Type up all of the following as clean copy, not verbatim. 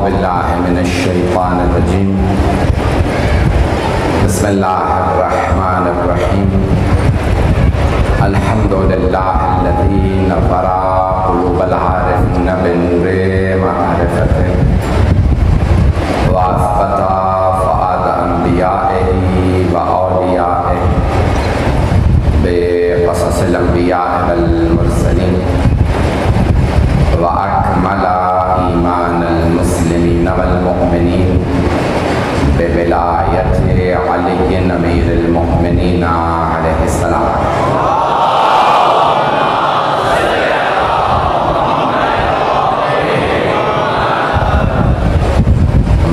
باللہ من الشیطان الرجیم بسم اللہ الرحمن الرحیم الحمد للہ الذی نور قلوب العارفین بنور معرفته واثبت فؤاد انبیائه واولیائه بقصص الانبیاء والمرسلین وأكمل إيمان المسلمين والمؤمنين بولاية علي أمير المؤمنين عليه السلام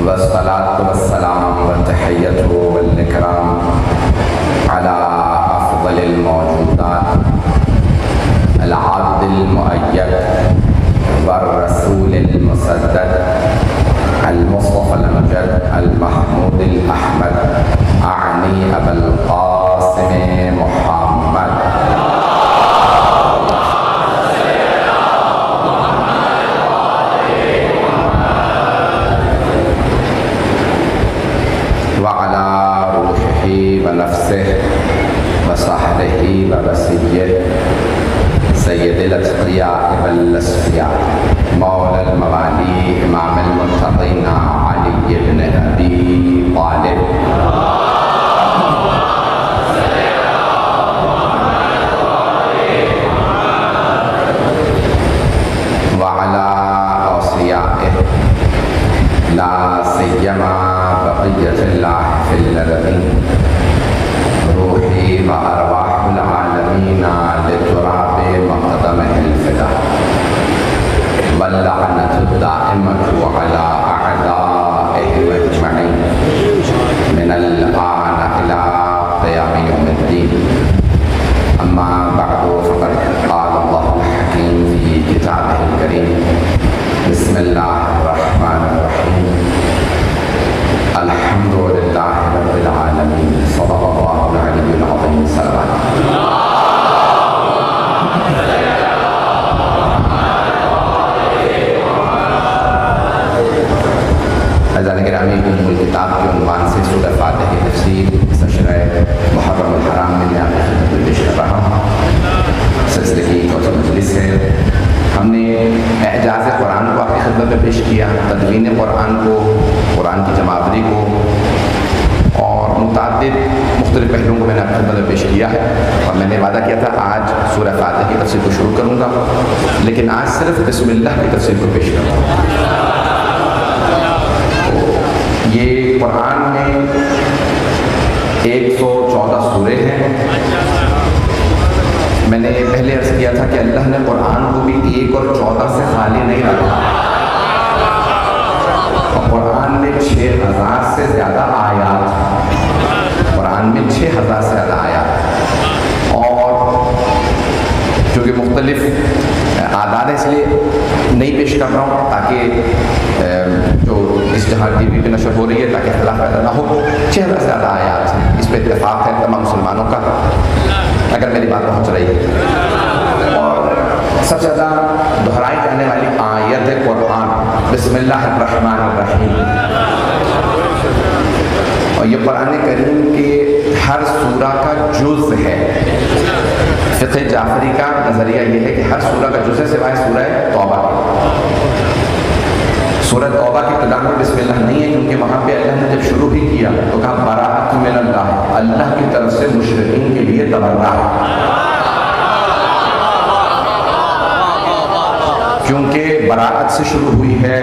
والصلاة والسلام والتحية والإكرام على أفضل الموجودات العبد المؤيد والرسول المسدد المصطفى المجد المحمود الأحمد أعني أبا القاسم محمد وعلى روحه ونفسه وصحبه ووصيه سید الاتقیاء والاسفیاء مولا الموالي امام المتقین علی بن ابی طالب وعلى اوصیائه لا سیما بقیة اللہ فی الارضین روحی و ارواح العالمین لتراب مقدمه الفدا واللعنة الدائمة على أعدائهم أجمعين من الآن إلى قيام يوم الدين أما بعد فقد قال الله الحكيم في كتابه الكريم بسم الله الرحمن الرحيم الحمد لله رب العالمين صدق الله العلي العظيم صلوات عزیزان گرامی ام الکتاب کے عنوان سے سورہ فاتحہ کی تفسیر شرح محرم الحرام میں آپ کی خدمت میں پیش کر رہا ہوں۔ سلسلے کی چوتھی مجلس ہے۔ ہم نے اعجاز قرآن کو آپ کی خدمت میں پیش کیا، تدوین قرآن کو، قرآن کی جمع آوری کو، اور متعدد مختلف پہلوؤں کو میں نے آپ کی خدمت میں پیش کیا ہے، اور میں نے وعدہ کیا تھا آج سورہ فاتحہ کی تفسیر کو شروع کروں گا، لیکن آج صرف بسم اللہ کی تفسیر کو پیش کروں گا۔ یہ قرآن میں 114 سورے ہیں۔ میں نے پہلے عرض کیا تھا کہ اللہ نے قرآن کو بھی 1 اور 14 سے خالی نہیں رکھا، اور قرآن میں 6000 سے زیادہ آیات ہیں، قرآن میں 6000 سے زیادہ آیات ہیں، اور چونکہ مختلف اعداد اس لیے نہیں پیش کر رہا ہوں تاکہ جو اشتہار ٹی وی پہ نشر ہو رہی ہے تاکہ اختلاف پیدا نہ ہو۔ 6000 سے زیادہ آیات ہیں، اس پہ اتفاق ہے تمام مسلمانوں کا، اگر میری بات پہنچ رہی ہے۔ اور سب سے زیادہ دہرائی جانے والی آیت ہے قرآن بسم اللہ الرحمن الرحیم، اور یہ قرآن کریم کے ہر سورہ کا جز ہے۔ فقہ جعفری کا نظریہ یہ ہے کہ ہر سورہ کا جز ہے سوائے سورہ توبہ کے۔ سورہ توبہ کی ابتدا میں بسم اللہ نہیں ہے، کیونکہ وہاں پہ اللہ نے جب شروع ہی کیا تو کہا براءۃ من اللہ، اللہ کی طرف سے مشرکین کے لیے تبرہ، کیونکہ براءت سے شروع ہوئی ہے،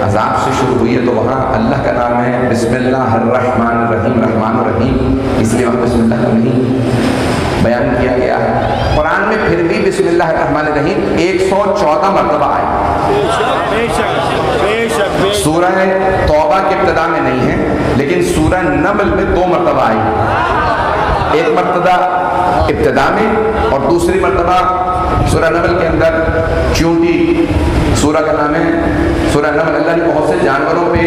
عذاب سے شروع ہوئی ہے، تو وہاں اللہ کا نام ہے بسم اللہ الرحمن الرحیم، رحمان الرحیم، اس لیے وہاں بسم اللہ نہیں بیان کیا گیا ہے۔ قرآن میں پھر بھی بسم اللہ الرحمن الرحیم 114 مرتبہ آئی۔ سورہ توبہ کے ابتدا میں نہیں ہے، لیکن سورہ نمل میں 2 مرتبہ آئی، ایک مرتبہ ابتدا میں اور دوسری مرتبہ سورہ نمل کے اندر، چونٹی سورہ کا نام ہے سورہ نمل۔ اللہ نے بہت سے جانوروں پہ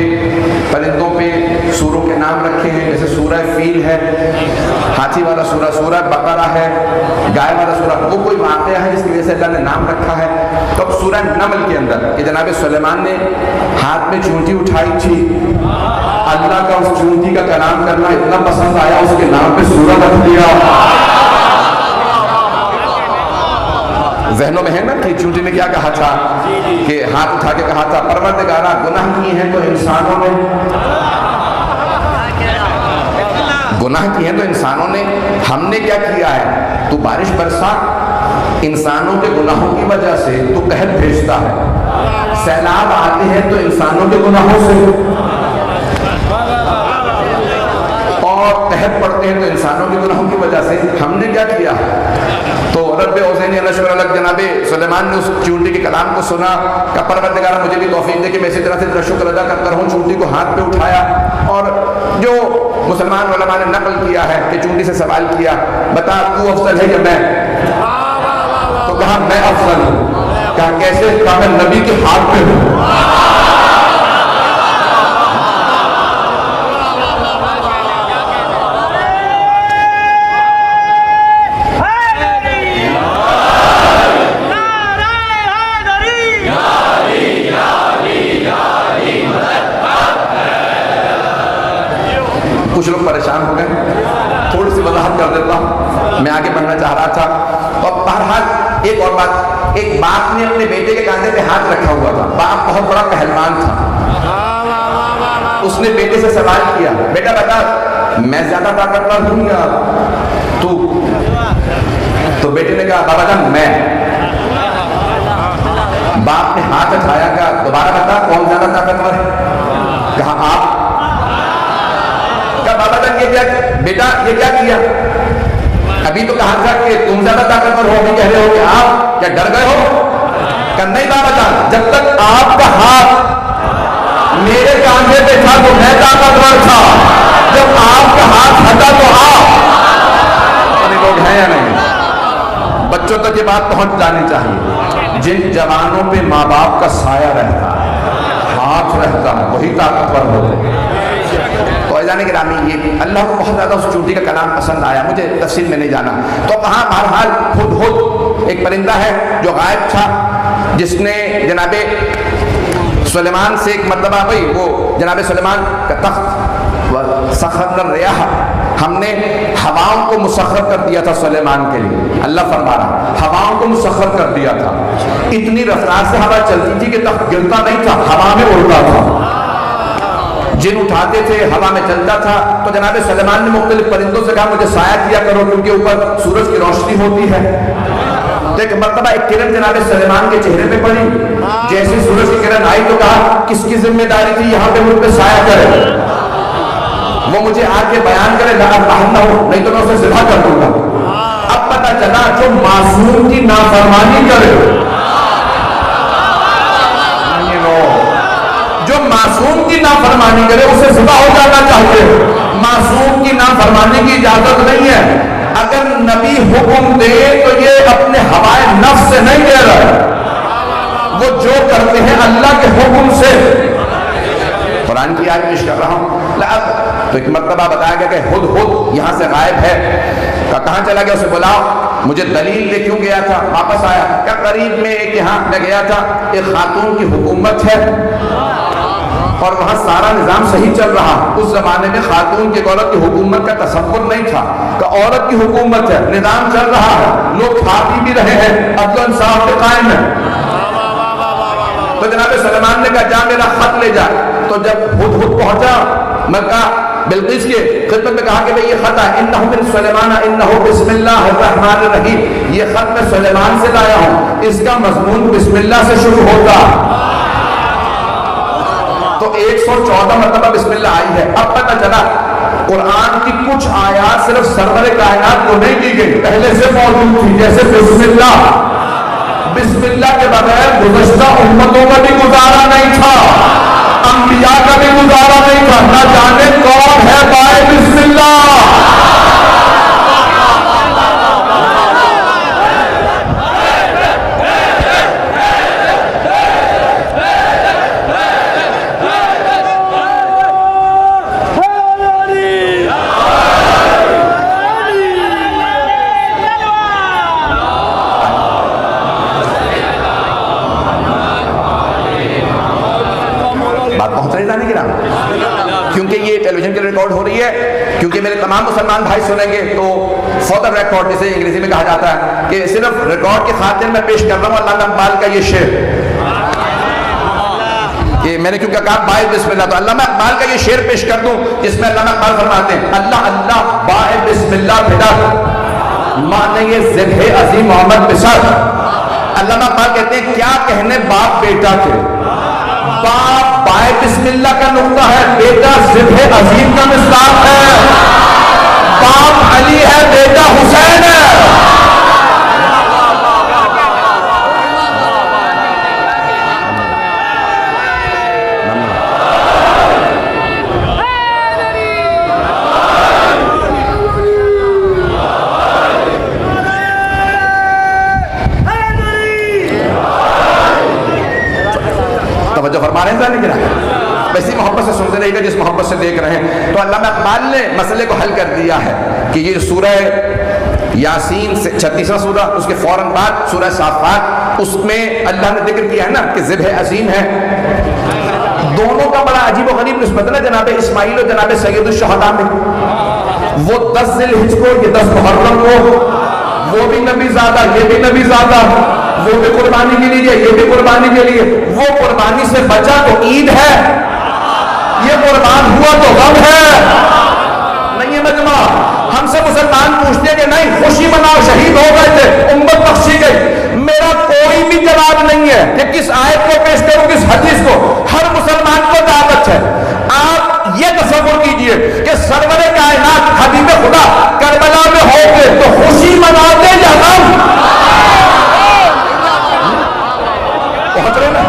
پرندوں پہ سوروں کے نام رکھے ہیں، جیسے سورہ فیل ہے، ہاتھی والا سورہ، سورہ بقرہ ہے، گائے والا سورہ، وہ کوئی واقعہ ہے جس کی وجہ سے اللہ نے نام رکھا ہے۔ تو اب سورہ نمل کے اندر کہ جناب سلیمان نے ہاتھ میں چونٹی اٹھائی تھی، اللہ کا اس چونٹی کا کلام کرنا اتنا پسند آیا، اس کے نام پہ سورہ رکھ دیا۔ ذہنوں میں ہے نا کہ چونٹی نے کیا کہا تھا، کہ ہاتھ اٹھا کے کہا تھا پروردگارا گناہ کیے ہیں تو انسانوں نے، گناہ کیے ہیں تو انسانوں نے، ہم نے کیا کیا ہے، تو بارش برسا، انسانوں کے گناہوں کی وجہ سے تو قحط بھیجتا ہے، سیلاب آتے ہیں تو انسانوں کے گناہوں سے، اور قحط پڑتے ہیں تو انسانوں کے گناہوں کی وجہ سے، ہم نے کیا کیا؟ تو رب اوزینی نشور الگ جناب سلیمان نے اس چونٹی کے کلام کو سنا، کہ پروردگارہ مجھے بھی توفیق دے کہ میں اسی طرح سے تیرا شکر ادا کرتا رہوں، چونٹی کو ہاتھ پہ اٹھایا، اور جو مسلمان علماء نے نقل کیا ہے کہ چونٹی سے سوال کیا بتا تو افضل ہے کہ میں؟ تو کہا میں افضل ہوں۔ کہا کیسے؟ کہا میں نبی کے ہاتھ پہ ہوں۔ کچھ لوگ پریشان ہو گئے، تھوڑی سی وضاحت کر دیتا ہوں، میں آگے بڑھنا چاہ رہا تھا۔ تو بہرحال ایک اور بات، ایک باپ نے اپنے بیٹے کے کاندھے پہ ہاتھ رکھا ہوا تھا، باپ بہت بڑا پہلوان تھا، اس نے بیٹے سے سوال کیا بیٹا بتا میں زیادہ طاقتور ہوں یا تو بیٹے نے کہا بابا جان میں۔ باپ نے ہاتھ اٹھایا، کہا دوبارہ بتا کون زیادہ طاقتور ہے؟ کہا آپ۔ بابا جان یہ کیا بیٹا یہ کیا کیا؟ ابھی تو کہا تھا کہ تم زیادہ طاقتور ہو، ابھی کہہ رہے ہو کہ آپ کیا ڈر گئے ہو؟ کہ نہیں بابا جان، جب تک آپ کا ہاتھ میرے کاندھے پہ تھا تو میں طاقتور تھا، جب آپ کا ہاتھ ہٹا تو آپ۔ ابھی لوگ ہیں یا نہیں؟ بچوں تک یہ بات پہنچ جانی چاہیے، جن جوانوں پہ ماں باپ کا سایہ رہتا ہے، ہاتھ رہتا ہے، وہی طاقتور ہوتے ہیں۔ جانے کے رامی یہ اللہ کو بہت زیادہ اس چونٹی کا کلام پسند آیا، مجھے تفصیل میں نہیں جانا۔ تو کہاں بہرحال ہدہد ایک پرندہ ہے جو غائب تھا، جس نے جناب سلیمان سے ایک مرتبہ بھائی وہ جناب سلیمان کا تخت سخرنا الریاح، ہم نے ہواؤں کو مسخر کر دیا تھا سلیمان کے لیے، اللہ فرما رہا ہواؤں کو مسخر کر دیا تھا، اتنی رفتار سے ہوا چلتی تھی کہ تخت گرتا نہیں تھا، ہوا میں اڑتا تھا، جن اٹھاتے تھے ہوا میں چلتا تھا۔ تو جناب سلیمان نے مختلف پرندوں سے کہا مجھے سایہ کیا کرو کیونکہ اوپر سورج کی روشنی ہوتی ہے۔ تو ایک مرتبہ ایک کرن جناب سلیمان کے چہرے پہ پڑی، جیسے سورج کی کرن آئی تو کہا کس کی ذمہ داری تھی یہاں پہ مجھ پہ سایہ کرے، وہ مجھے آ کے بیان کرے، نہ نہ ہو نہیں تو میں اسے ذبح کر دوں گا۔ اب پتہ چلا جو معصوم کی نافرمانی کرے، جو معصوم کی نافرمانی کرے اسے ذبح ہو جانا چاہیے، معصوم کی نافرمانی کی اجازت نہیں ہے۔ اگر نبی حکم دے تو یہ اپنے ہوائے نفس سے نہیں دے رہا، وہ جو کرتے ہیں اللہ کے حکم سے۔ قرآن کی آیت پیش کر رہا ہوں۔ تو ایک مرتبہ بتایا گیا کہ ہدہد یہاں سے غائب ہے، کہاں چلا گیا؟ اسے بلاؤ، مجھے دلیل دے کیوں گیا تھا؟ واپس آیا، کیا قریب میں ایک یہاں میں گیا تھا، ایک خاتون کی حکومت ہے اور وہاں سارا نظام صحیح چل رہا۔ اس زمانے میں خاتون کی عورت کی حکومت کا تصور نہیں تھا کہ عورت کی حکومت ہے، نظام چل رہا ہے، لوگ کھا پی بھی رہے ہیں، عدل و انصاف پہ قائم ہے۔ تو جناب سلیمان نے کہا جا میرا خط لے جا۔ تو جب ہدہد پہنچا مکہ بلقیس کے خدمت میں کہا کہ بھئی یہ خط ہے، انہو من سلیمان انہو بسم اللہ الرحمن الرحیم، یہ خط میں سلیمان سے لایا ہوں، اس کا مضمون بسم اللہ سے شروع ہوتا۔ تو 114 مرتبہ بسم اللہ آئی ہے۔ اب پتہ چلا قرآن کی کچھ آیات صرف سرور کائنات کو نہیں دی گئی، پہلے سے موجود تھی، جیسے بسم اللہ۔ بسم اللہ کے بغیر گزشتہ امتوں کا بھی گزارا نہیں تھا، انبیاء کا بھی گزارا نہیں تھا، نہ جانے کون ہے بائے بسم اللہ۔ عزیزان کرام، کیونکہ یہ ٹیلی ویژن کے ریکارڈ ہو رہی ہے، کیونکہ میرے تمام مسلمان بھائی سنیں گے تو فور دا ریکارڈ جسے انگریزی میں کہا جاتا ہے کہ صرف ریکارڈ کی خاطر میں پیش کر رہا ہوں علامہ اقبال کا یہ شعر کہ میں نے کیونکہ کہا بائے بسم اللہ، تو علامہ اقبال کا یہ شعر پیش کر دوں جس میں علامہ اقبال فرماتے ہیں اللہ اللہ بائے بسم اللہ بھدا مانے یہ ذبح عظیم محمد بسر۔ علامہ اقبال کہتے ہیں کیا کہنے باپ بیٹا کے، باپ بائے بسم اللہ کا نقطہ ہے، بیٹا ذبح عظیم کا مصداق ہے، باپ علی ہے بیٹا حسین ہے۔ توجہ فرما رہے ہیں کہ ویسی محبت سے سنتے رہے گا جس محبت سے دیکھ رہے ہیں۔ تو علامہ اقبال نے مسئلے کو حل کر دیا ہے کہ یہ سورہ یاسین سے 36واں سورہ، اس کے فوراً بعد سورہ صافات، اس میں اللہ نے ذکر کیا ہے نا کہ ذبح عظیم ہے۔ دونوں کا بڑا عجیب و غریب نسبت ہے جناب اسماعیل اور جناب سید الشہداء میں، وہ 10 ذی الحجہ کو، یہ 10 محرم کو، وہ بھی نبی زادہ یہ بھی نبی زادہ، وہ بھی قربانی کے لیے یہ بھی قربانی کے لیے، وہ قربانی سے بچا تو عید ہے، یہ قربان ہوا تو غم ہے۔ نہیں ہے مجمع، ہم سے مسلمان پوچھتے ہیں کہ نہیں خوشی مناؤ شہید ہو گئے تھے امت بخشی گئی، میرا کوئی بھی جواب نہیں ہے کہ کس آیت کو پیش کروں کس حدیث کو، ہر مسلمان کو دعوت ہے۔ آپ یہ تصور کیجئے کہ سرور کائنات حبیب خدا کربلا میں ہوتے تو خوشی مناتے یا غم؟ پہنچ رہے نا؟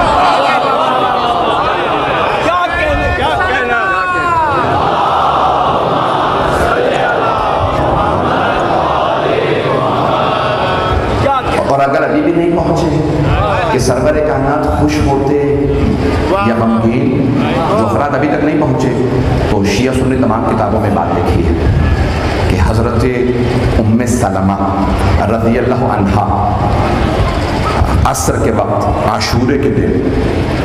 اور اگر ابھی بھی نہیں پہنچے کہ سرور کائنات خوش ہوتے یا غمگین، جو افراد ابھی تک نہیں پہنچے، تو شیعہ سنی تمام کتابوں میں بات لکھی ہے کہ حضرت ام سلمہ رضی اللہ عنہا عصر کے وقت عاشورے کے دن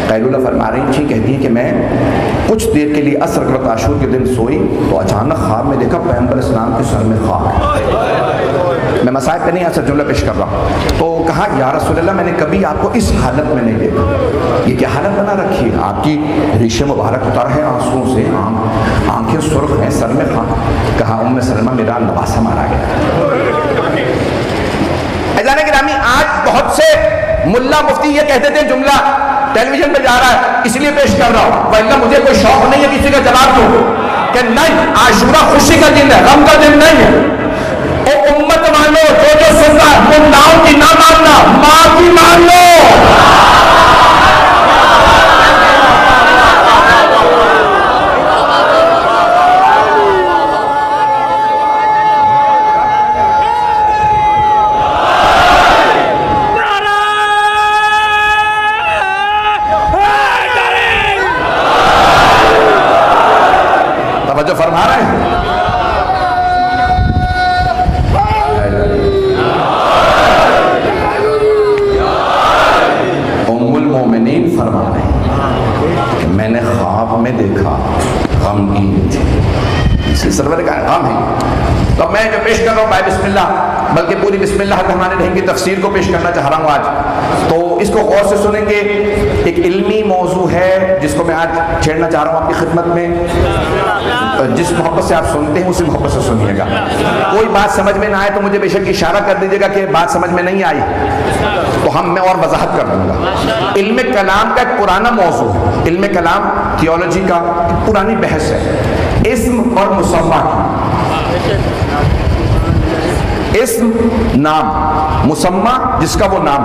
قیلولہ فرما رہی تھی، کہتی ہیں کہ میں کچھ دیر کے لیے عصر کے وقت عاشور کے دن سوئی تو اچانک خواب میں دیکھا پیغمبر اسلام کے سر میں خاک۔ میں مسائل پہ نہیں ایسا جملہ پیش کر رہا ہوں، تو کہا یا رسول اللہ میں نے کبھی آپ کو اس حالت میں نہیں دیکھا، یہ کیا حالت بنا رکھی ہے؟ آپ کی ریش مبارک تر ہے آنسوں سے، آنکھیں سرخ ہیں، سر میں خاک۔ کہا ام سلمہ میرا نواسہ مارا گیا۔ عزیزان گرامی، آج بہت سے ملا مفتی یہ کہتے تھے جملہ ٹیلی ویژن پہ جا رہا ہے اس لیے پیش کر رہا ہوں، وَإِلَّا مجھے کوئی شوق نہیں ہے کسی کا جواب دوں کہ نہیں عاشورہ خوشی کا دن ہے، غم کا دن نہیں ہے۔ او امت مانو، جو سن رہا ہے ملاؤں کی نہ ماننا، ماں کی مان لو۔ توجہ فرما رہے ہیں؟ ام المومنین فرما رہے ہیں کہ میں نے خواب میں دیکھا غمگین تھی، اس سرور کا غم ہے۔ تو میں جو پیش کر رہا ہوں بھائی بسم اللہ، بلکہ پوری بسم اللہ الرحمن الرحیم کی تفسیر کو پیش کرنا چاہ رہا ہوں آج، تو اس کو غور سے سنیں گے۔ ایک علمی موضوع ہے جس کو میں آج چھیڑنا چاہ رہا ہوں آپ کی خدمت میں، جس محبت سے آپ سنتے ہیں اسی محبت سے سنیے گا۔ کوئی بات سمجھ میں نہ آئے تو مجھے بے شک اشارہ کر دیجیے گا کہ بات سمجھ میں نہیں آئی تو میں اور وضاحت کر دوں گا۔ علم کلام کا ایک پرانا موضوع ہے، علم کلام تھیولوجی کا ایک پرانی بحث ہے، اسم اور مسمہ کی۔ اسم نام، مسمہ جس کا وہ نام،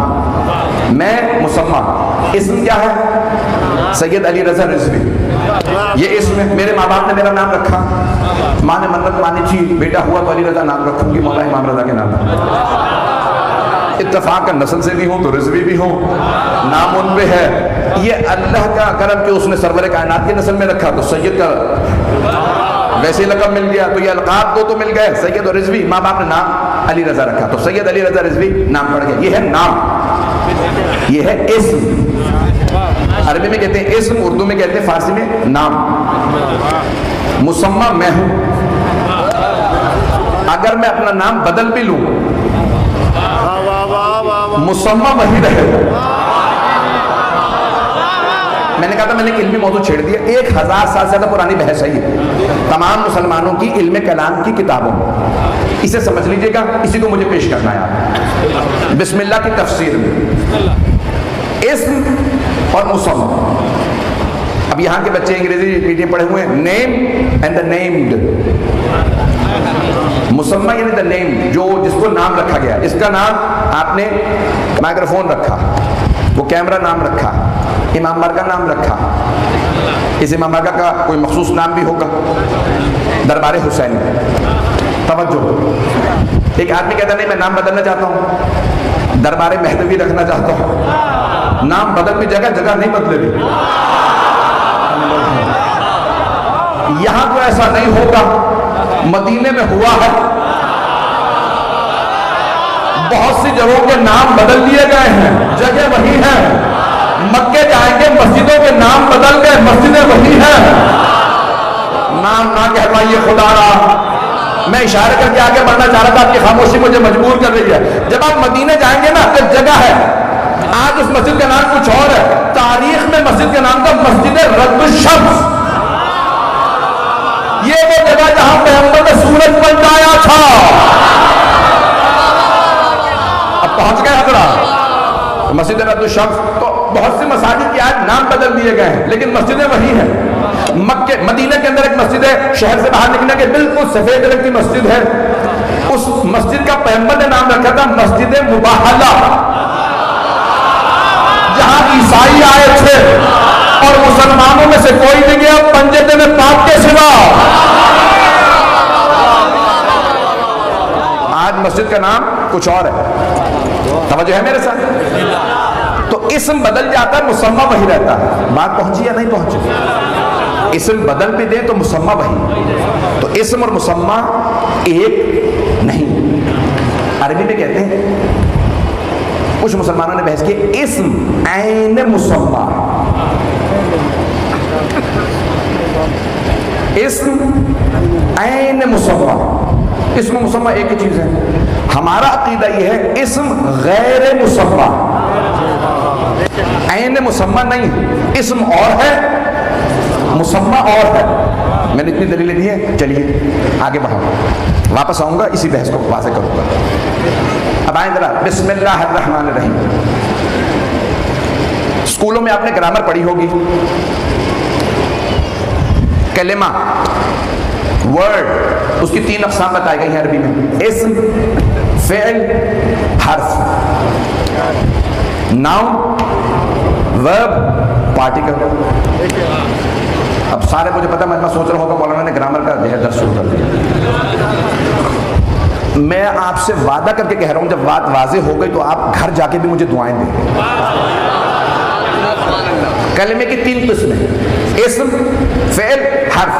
میں مسمہ۔ اسم کیا ہے؟ سید علی رضا رضوی، یہ اسم ہے۔ میرے ماں باپ نے میرا نام رکھا، ماں نے منت مانی تھی بیٹا ہوا تو علی رضا نام رکھوں گی، مولا امام رضا کے نام۔ اتفاق نسل سے بھی ہوں تو رضوی بھی ہوں، نام ان پہ ہے۔ یہ اللہ کا کرم کہ اس نے سرور کائنات کی نسل میں رکھا تو سید کا ویسے لقب مل گیا، تو یہ القاب دو تو مل گئے، سید اور رضوی۔ ماں باپ نے نام علی رضا رکھا تو سید علی رضا رضوی نام پڑ گیا۔ یہ ہے نام، یہ ہے اسم۔ عربی میں کہتے ہیں اسم، اردو میں کہتے ہیں، فارسی میں نام. مسمہ میں ہوں. اگر میں اپنا نام بدل بھی لوں مسمہ وہی رہے گا. میں نے کہا تھا میں نے علمی موضوع چھیڑ دیا. 1000 سال سے زیادہ پرانی بحث ہے یہ تمام مسلمانوں کی علم کلام کی کتابوں میں. اسے سمجھ لیجئے گا, اسی کو مجھے پیش کرنا ہے. بسم اللہ کی تفسیر میں اسم اور مسمہ. اب یہاں کے بچے انگریزی میڈیم پڑھے ہوئے ہیں. Name and the named. مسمہ یعنی دا نیم, جو جس کو نام رکھا گیا. اس کا نام آپ نے مائکروفون رکھا, وہ کیمرہ نام رکھا, امام بارگاہ نام رکھا. اس امام بارگاہ کا کوئی مخصوص نام بھی ہوگا, دربار حسین. توجہ, ایک آدمی کہتا نہیں میں نام بدلنا چاہتا ہوں, دربار مہدوی رکھنا چاہتا ہوں. نام بدل بھی جگہ جگہ نہیں بدلے بھی. یہاں تو ایسا نہیں ہوگا, مدینے میں ہوا ہے. بہت سی جگہوں کے نام بدل دیے گئے ہیں, جگہ وہی ہے. مکے جائیں گے مسجدوں کے نام بدل گئے, مسجدیں وہی ہیں. نام نہ کہلوائیے خدا را. میں اشارہ کر کے آگے بڑھنا چاہ رہا تھا, آپ کی خاموشی مجھے مجبور کر رہی ہے. جب آپ مدینے جائیں گے نا تو جگہ ہے. آج اس مسجد کا نام کچھ اور ہے, تاریخ میں مسجد کا نام تھا مسجد رد الشمس. یہ وہ جگہ جہاں پیغمبر نے سورج بنایا تھا. اب پہنچ گئے حضرات مسجد رد الشمس. تو بہت سی مساجد کے آج نام بدل دیے گئے ہیں, لیکن مسجدیں وہی ہیں. مکے مدینہ کے اندر ایک مسجد ہے, شہر سے باہر نکلنے کے بالکل سفید رنگ کی مسجد ہے. اس مسجد کا پیغمبر نے نام رکھا تھا مسجد مباہلہ, جہاں عیسائی آئے تھے اور مسلمانوں میں سے کوئی نہیں گیا پنجے میں پاک کے سوا. آج مسجد کا نام کچھ اور ہے. توجہ ہے میرے ساتھ؟ تو اسم بدل جاتا ہے, مسمہ وہی رہتا ہے. بات پہنچی یا نہیں پہنچی؟ اسم بدل بھی دے تو مسمہ وہی. تو اسم اور مسمہ ایک نہیں. عربی میں کہتے ہیں, کچھ مسلمانوں نے بحث کی, اسم عین مسمہ. اسم عین مسمہ. اسم و مسمہ ایک ہی چیز ہے. ہمارا عقیدہ یہ ہے اسم غیر مسمہ, عین مسمہ نہیں. اسم اور ہے, مسمہ اور ہے. میں نے اتنی دلیلیں دی ہیں, چلیے آگے بڑھاؤں, واپس آؤں گا اسی بحث کو واضح کروں گا. اب آئیں ذرا, بسم اللہ الرحمن الرحیم. اسکولوں میں آپ نے گرامر پڑھی ہوگی. کلمہ, ورڈ, اس کی 3 اقسام بتائی گئی ہیں عربی میں. اسم, فعل, حرف. ناؤن, ورب, پارٹیکل. اب سارے مجھے پتا, میں سوچ رہا ہوگا مولانا نے گرامر کا درس شروع کر دیا. میں آپ سے وعدہ کر کے کہہ رہا ہوں, جب بات واضح ہو گئی تو آپ گھر جا کے بھی مجھے دعائیں دیں. کلمے کی 3 قسمیں, اسم, فعل, حرف.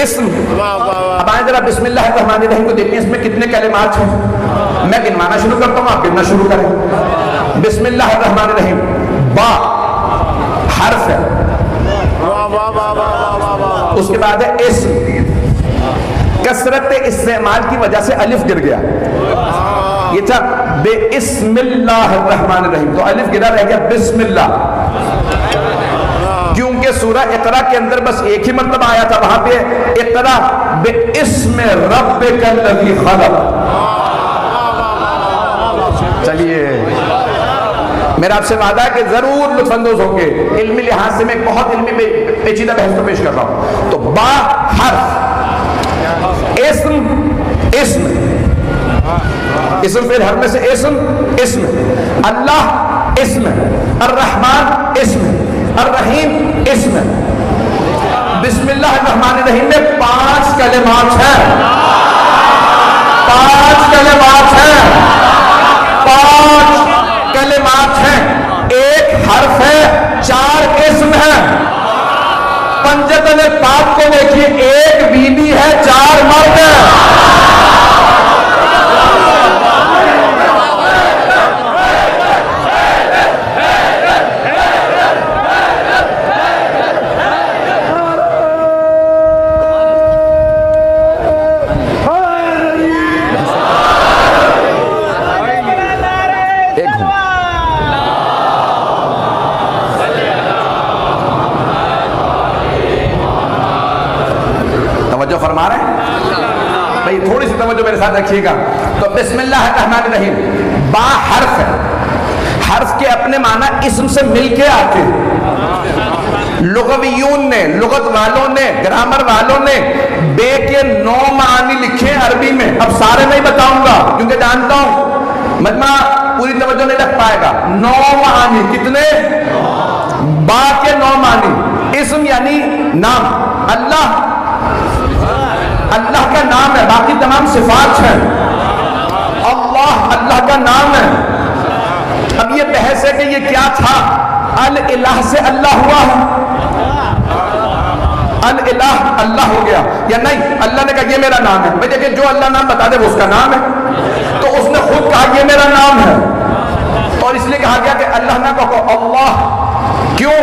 اسم, اب آئیں ذرا بسم اللہ الرحمن الرحیم کو دیکھیں, اس میں کتنے کلمات ہیں. میں گنوانا شروع کرتا ہوں, آپ گننا شروع کریں. بسم اللہ الرحمن الرحیم, با حرف ہے. اس کے بعد ہے اسم, کثرت استعمال کی وجہ سے الف گر گیا. یہ تھا بے اسم اللہ الرحمن الرحیم, تو الف گرا رہ گیا بسم اللہ. کیونکہ سورہ اقرا کے اندر بس ایک ہی مرتبہ آیا تھا, وہاں پہ اقرا بے اسم ربک الذی خلق. چلیے میرا آپ سے وعدہ ہے کہ ضرور لطف اندوز ہوں گے. علمی لحاظ سے میں بہت علمی پیچیدہ بحث کو پیش کر رہا ہوں. تو با حرف, اسم, اسم, اسم پھر حرف میں سے اسم, اسم. اللہ اسم, الرحمن اسم, الرحیم اسم. بسم اللہ الرحمن الرحیم میں 5 کلمات ہیں. 5 کلمات ہیں. 5 کلمات ہیں. 1 حرف ہے, 4 اسم ہیں. پنجتن پاک کو دیکھیے, 1 بی بی ہے, 4 مرد ہیں. ساتھ رکھیے گا. تو بسم اللہ الرحمن الرحیم، با حرف ہے، حرف کے اپنے معنی اسم سے مل کے آتے ہیں. لغویون نے، لغت والوں نے، گرامر والوں نے بے کے 9 معنی لکھے عربی میں. اب سارے نہیں بتاؤں گا کیونکہ جانتا ہوں مجمع پوری توجہ نہیں رکھ پائے گا. 9 معنی. کتنے؟ با کے 9 معنی. اسم یعنی نام. اللہ اللہ کا نام ہے، باقی تمام صفات ہیں. اللہ اللہ کا نام ہے. اب یہ بحث ہے کہ یہ کیا تھا؟ الالہ سے اللہ ہوا ہے، الالہ اللہ ہو گیا یا نہیں؟ اللہ نے کہا یہ میرا نام ہے. بھائی دیکھیں جو اللہ نام بتا دے وہ اس کا نام ہے. تو اس نے خود کہا یہ میرا نام ہے، اور اس لیے کہا گیا کہ اللہ نہ کہو اللہ. کیوں؟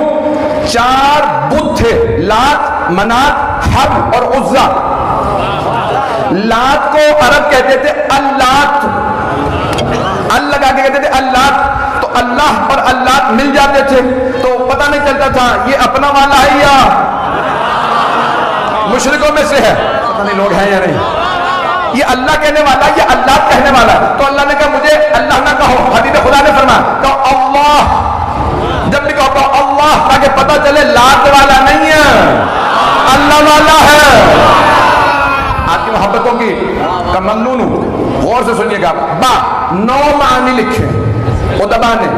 4 بت تھے، لات، منات، حب اور عزا. لات کو عرب کہتے تھے اللات، ال لگا کے کہتے تھے اللات. تو اللہ اور اللات مل جاتے تھے تو پتہ نہیں چلتا تھا یہ اپنا والا ہے یا مشرکوں میں سے ہے. پتہ نہیں لوگ ہیں یا نہیں. یہ اللہ کہنے والا، یہ اللہ کہنے والا. تو اللہ نے کہا مجھے اللہ نہ کہو. حبیب خدا نے فرمایا کہو اللہ. جب بھی کہو اللہ، تاکہ پتہ چلے لات والا نہیں ہے، اللہ والا ہے. آپ کی محبتوں کی کا ممنون ہوں. غور سے سنیے گا. با 9 معنی لکھے ادبا نے،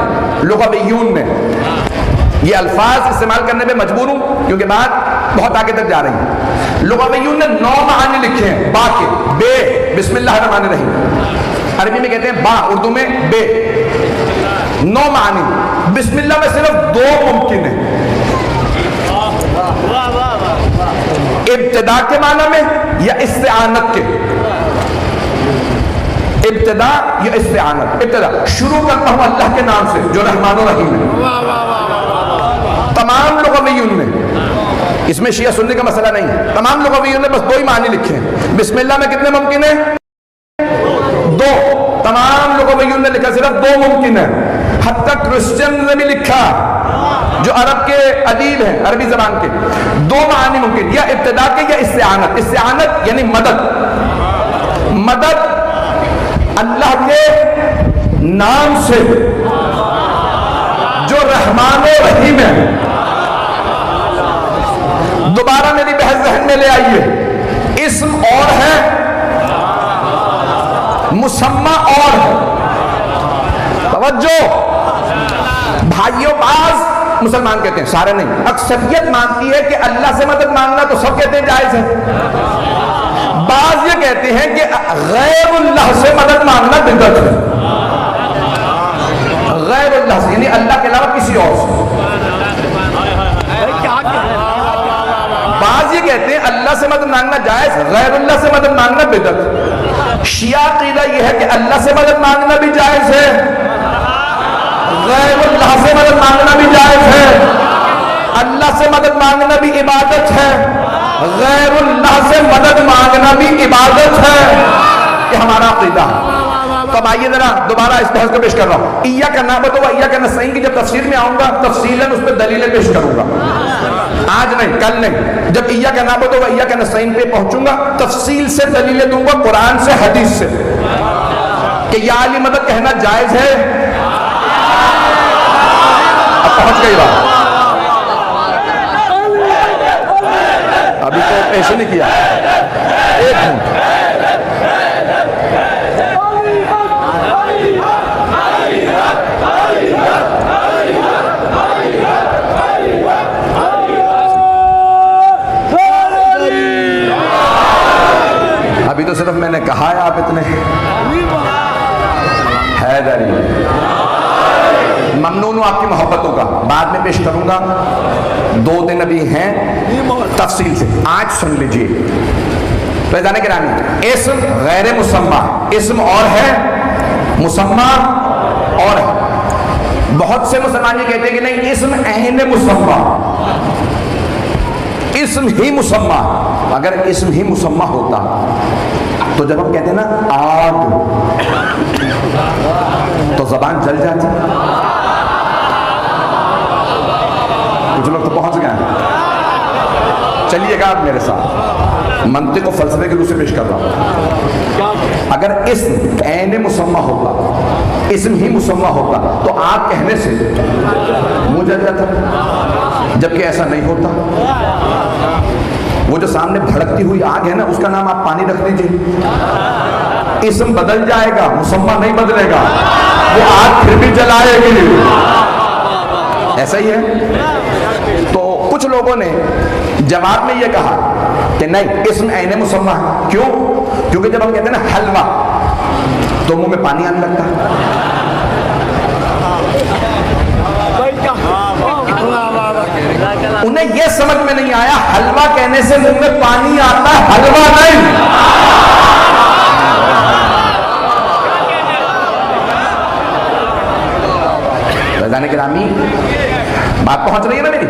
لغویون نے. یہ الفاظ استعمال کرنے پہ مجبور ہوں کیونکہ بات بہت آگے تک جا رہی ہے. لغویون نے 9 معنی لکھے ہیں با کے. بے، بسم اللہ الرحمن الرحیم عربی میں کہتے ہیں با، اردو میں بے. 9 معنی. بسم اللہ میں صرف 2 ممکن ہیں. ابتدا کے معنی میں یا استعانت کے. ابتدا یا استعانت. ابتدا شروع کرتا ہوں اللہ کے نام سے جو رحمان و رحیم ہے. تمام لغویون نے، اس میں شیعہ سننے کا مسئلہ نہیں ہے، تمام لغویون نے بس 2 ہی معنی لکھے ہیں. بسم اللہ میں کتنے ممکن ہیں؟ 2. تمام لغویون نے لکھا صرف 2 ممکن ہیں. حتی کرسچن نے بھی لکھا جو عرب کے ادیب ہیں، عربی زبان کے. 2 معنی ممکن، یا ابتدا کے یا استعانت. استعانت یعنی مدد. مدد اللہ کے نام سے جو رحمان و رحیم ہے. دوبارہ میری بحث ذہن میں لے آئیے. اسم اور ہے، مسمى اور ہے. توجہ بھائیوں، بعض مسلمان کہتے ہیں، سارے نہیں، اکثریت مانتی ہے کہ اللہ سے مدد مانگنا تو سب کہتے ہیں جائز ہے. بعض یہ کہتے ہیں کہ غیر اللہ سے مدد مانگنا بدعت ہے. غیر اللہ سے یعنی اللہ کے علاوہ کسی اور سے. بعض یہ کہتے ہیں اللہ سے مدد مانگنا جائز، غیر اللہ سے مدد مانگنا بدعت. شیعہ عقیدہ یہ ہے کہ اللہ سے مدد مانگنا بھی جائز ہے، غیر اللہ سے مدد مانگنا بھی جائز ہے. اللہ سے مدد مانگنا بھی عبادت ہے، غیر اللہ سے مدد مانگنا بھی عبادت ہے. یہ ہمارا عقیدہ ہے. تو اب آئیے ذرا دوبارہ اس بحث کو پیش کر رہا ہوں. ایاک نعبد و ایاک نستعین کی جب تفسیر میں آؤں گا تفصیلاً اس پہ دلیلیں پیش کروں گا. آج نہیں، کل نہیں. جب ایاک نعبد و ایاک نستعین پہ پہنچوں گا تفصیل سے دلیلیں دوں گا قرآن سے، حدیث سے، کہ یا علی مدد کہنا جائز ہے. اب پہنچ گئی بات. ابھی تو پیش نہیں کیا. ایک منٹ. ابھی تو صرف میں نے کہا ہے، آپ اتنے حیدری. ممنون ہوں آپ کی محبتوں کا. بعد میں پیش کروں گا، 2 دن ابھی ہیں تفصیل سے. آج سن لیجئے فیضان گرامی. اسم غیر مسمى، اسم اور ہے، مسمى اور ہے. بہت سے مسلمان یہ کہتے ہیں کہ نہیں، اسم عین مسمى، اسم ہی مسمى. اگر اسم ہی مسمى ہوتا تو جب ہم کہتے ہیں نا آگ تو زبان جل جاتی. کچھ لوگ تو پہنچ گئے ہیں. چلیے گا آپ میرے ساتھ. منطق و فلسفے کے روح سے پیش کر رہا ہوں. اگر اسم عین مسمى ہوتا, اسم ہی مسمى ہوتا, تو آگ کہنے سے منہ جل جاتا, جبکہ ایسا نہیں ہوتا. وہ جو سامنے بھڑکتی ہوئی آگ ہے نا, اس کا نام آپ پانی رکھ دیجئے, اسم بدل جائے گا, مسمى نہیں بدلے گا, وہ آگ پھر بھی جلائے گی. ایسا ہی ہے. تو کچھ لوگوں نے جواب میں یہ کہا کہ نہیں, اسم عین مسمى ہے. کیوں؟ کیونکہ جب ہم کہتے ہیں نا حلوہ, تو منہ میں پانی آنے لگتا ہے. انہیں یہ سمجھ میں نہیں آیا حلوہ کہنے سے منہ میں پانی آتا ہے, حلوہ نہیں. رضان گرامی, بات پہنچ رہی ہے نا میری؟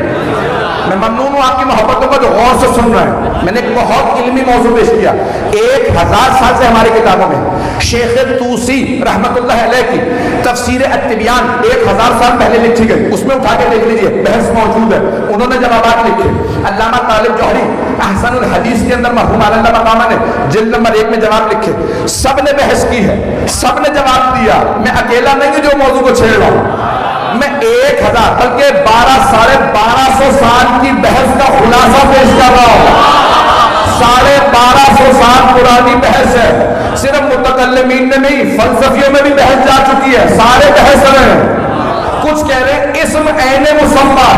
میں ممنون ہوں آپ کی محبتوں کا جو غور سے سن رہے ہیں. میں نے ایک بہت علمی موضوع پیش کیا. 1000 سال سے ہماری کتابوں میں شیخ طوسی رحمت اللہ علیہ کی تفسیر التبیان 1000 سال پہلے لکھی گئی, اس میں اٹھا کے دیکھ لیجئے, بحث موجود ہے. انہوں نے جوابات لکھے. علامہ طالب جوہری احسن الحدیث کے اندر مرحوم علامہ مقامہ نے جلد نمبر 1 میں جواب لکھے. سب نے بحث کی ہے, سب نے جواب دیا. میں اکیلا نہیں ہوں جو موضوع کو چھیڑ رہا ہوں. میں 1000 بلکہ 1200 سال کی بحث کا خلاصہ پیش کر رہا ہوں. 1250 سال پرانی بحث ہے. صرف متکلمین میں نہیں, فلسفیوں میں بھی بحث جا چکی ہے. سارے بحث رہے ہیں. کچھ کہہ رہے ہیں اسم عین مسمى,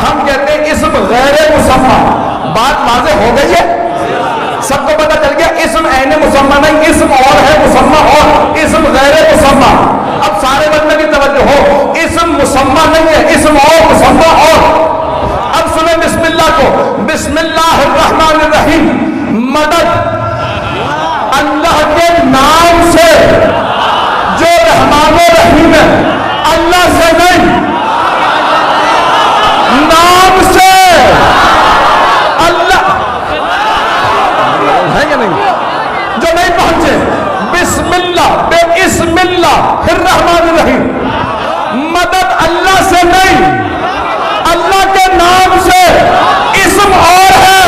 ہم کہتے ہیں اسم غیر مسمى. بات واضح ہو گئی ہے, سب کو پتہ چل گیا. اسم عین مسمى نہیں, اسم اور ہے, مسمى اور, اسم غیر مسمى. اب سارے بندے کی توجہ ہو, اسم مسمى نہیں ہے, اسم اور, مسمى اور. اب سنیں بسم اللہ کو. بسم اللہ الرحمن الرحیم. مدد اللہ کے نام سے جو رحمان و رحیم ہے, اللہ سے نہیں, نام سے. اللہ ہے یا نہیں؟ جو نہیں پہنچے, بسم اللہ بے اسم اللہ الرحمن الرحیم. مدد اللہ سے نہیں, اللہ کے نام سے. اسم اور ہے,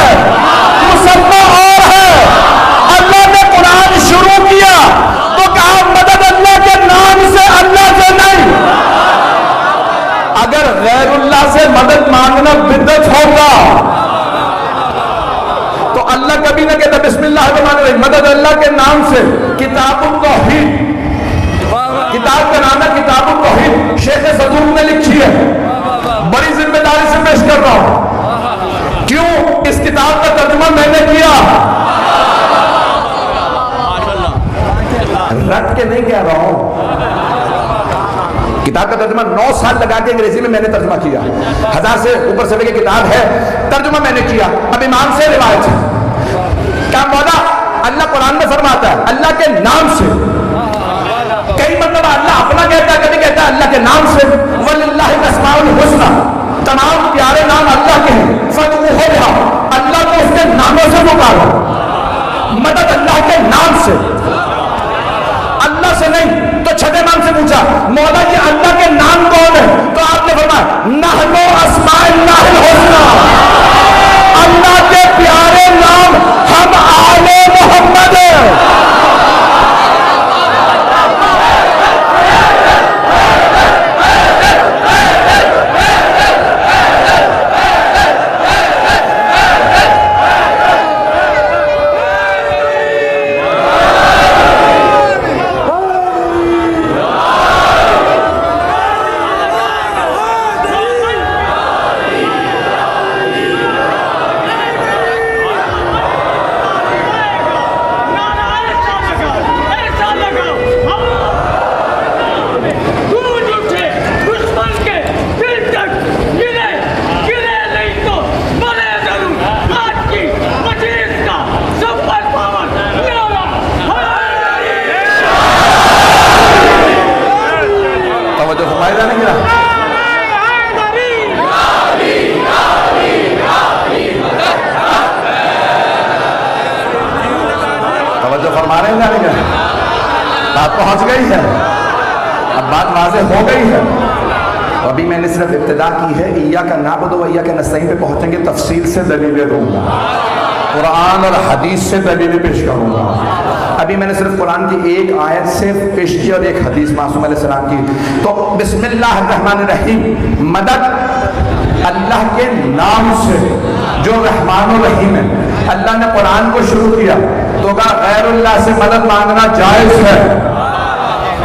مسمى اور ہے. اللہ نے قرآن شروع کیا تو کہا مدد اللہ کے نام سے, اللہ سے نہیں. اگر غیر اللہ سے مدد مانگنا بدعت ہوگا تو اللہ کبھی نہ کہتا بسم اللہ الرحمن الرحیم, مدد اللہ کے نام سے. کتاب التوحید, کتاب کا نام ہے کتاب التوحید, شیخ صدوق نے لکھی ہے. بڑی ذمہ داری سے پیش کر رہا ہوں. کیوں؟ اس کتاب کا ترجمہ میں نے کیا. رٹ کے نہیں کہہ رہا ہوں. کتاب کا ترجمہ 9 سال لگا کے انگریزی میں نے ترجمہ کیا. 1000 سے اوپر صفحے کی کتاب ہے, ترجمہ میں نے کیا. اب امام سے روایت ہے, کیا مولا اللہ قرآن میں فرماتا ہے اللہ کے نام سے. کئی مرتبہ اللہ اپنا کہتا ہے, کبھی کہتا ہے اللہ کے نام سے. وَلِلَّهِ الْأَسْمَاءُ الْحُسْنَى, تمام پیارے نام اللہ کے ہیں. فَادْعُوهُ بِهَا, اللہ کو اس کے ناموں سے پکارو. مدد اللہ کے نام سے, اللہ سے نہیں. تو چھٹے نام سے پوچھا مولا یہ اللہ کے نام کون ہے, تو آپ نے فرمایا نحنو اسماء اللہ الحسنى, اللہ کے پیارے نام ہم آل محمد ہیں. بات پہنچ گئی ہے, اب بات واضح ہو گئی ہے. ابھی میں نے صرف ابتدا کی ہے. ایاک نعبد و ایاک نستعین پہ پہنچیں گے, تفصیل سے دلیلیں دوں گا. قرآن اور حدیث سے دلیل پیش کروں گا. ابھی میں نے صرف قرآن کی ایک آیت سے پیش کی اور ایک حدیث معصوم علیہ السلام کی. تو بسم اللہ الرحمن الرحیم، مدد اللہ کے نام سے جو رحمان الرحیم ہے. اللہ نے قرآن کو شروع کیا تو کہا غیر اللہ سے مدد مانگنا جائز ہے.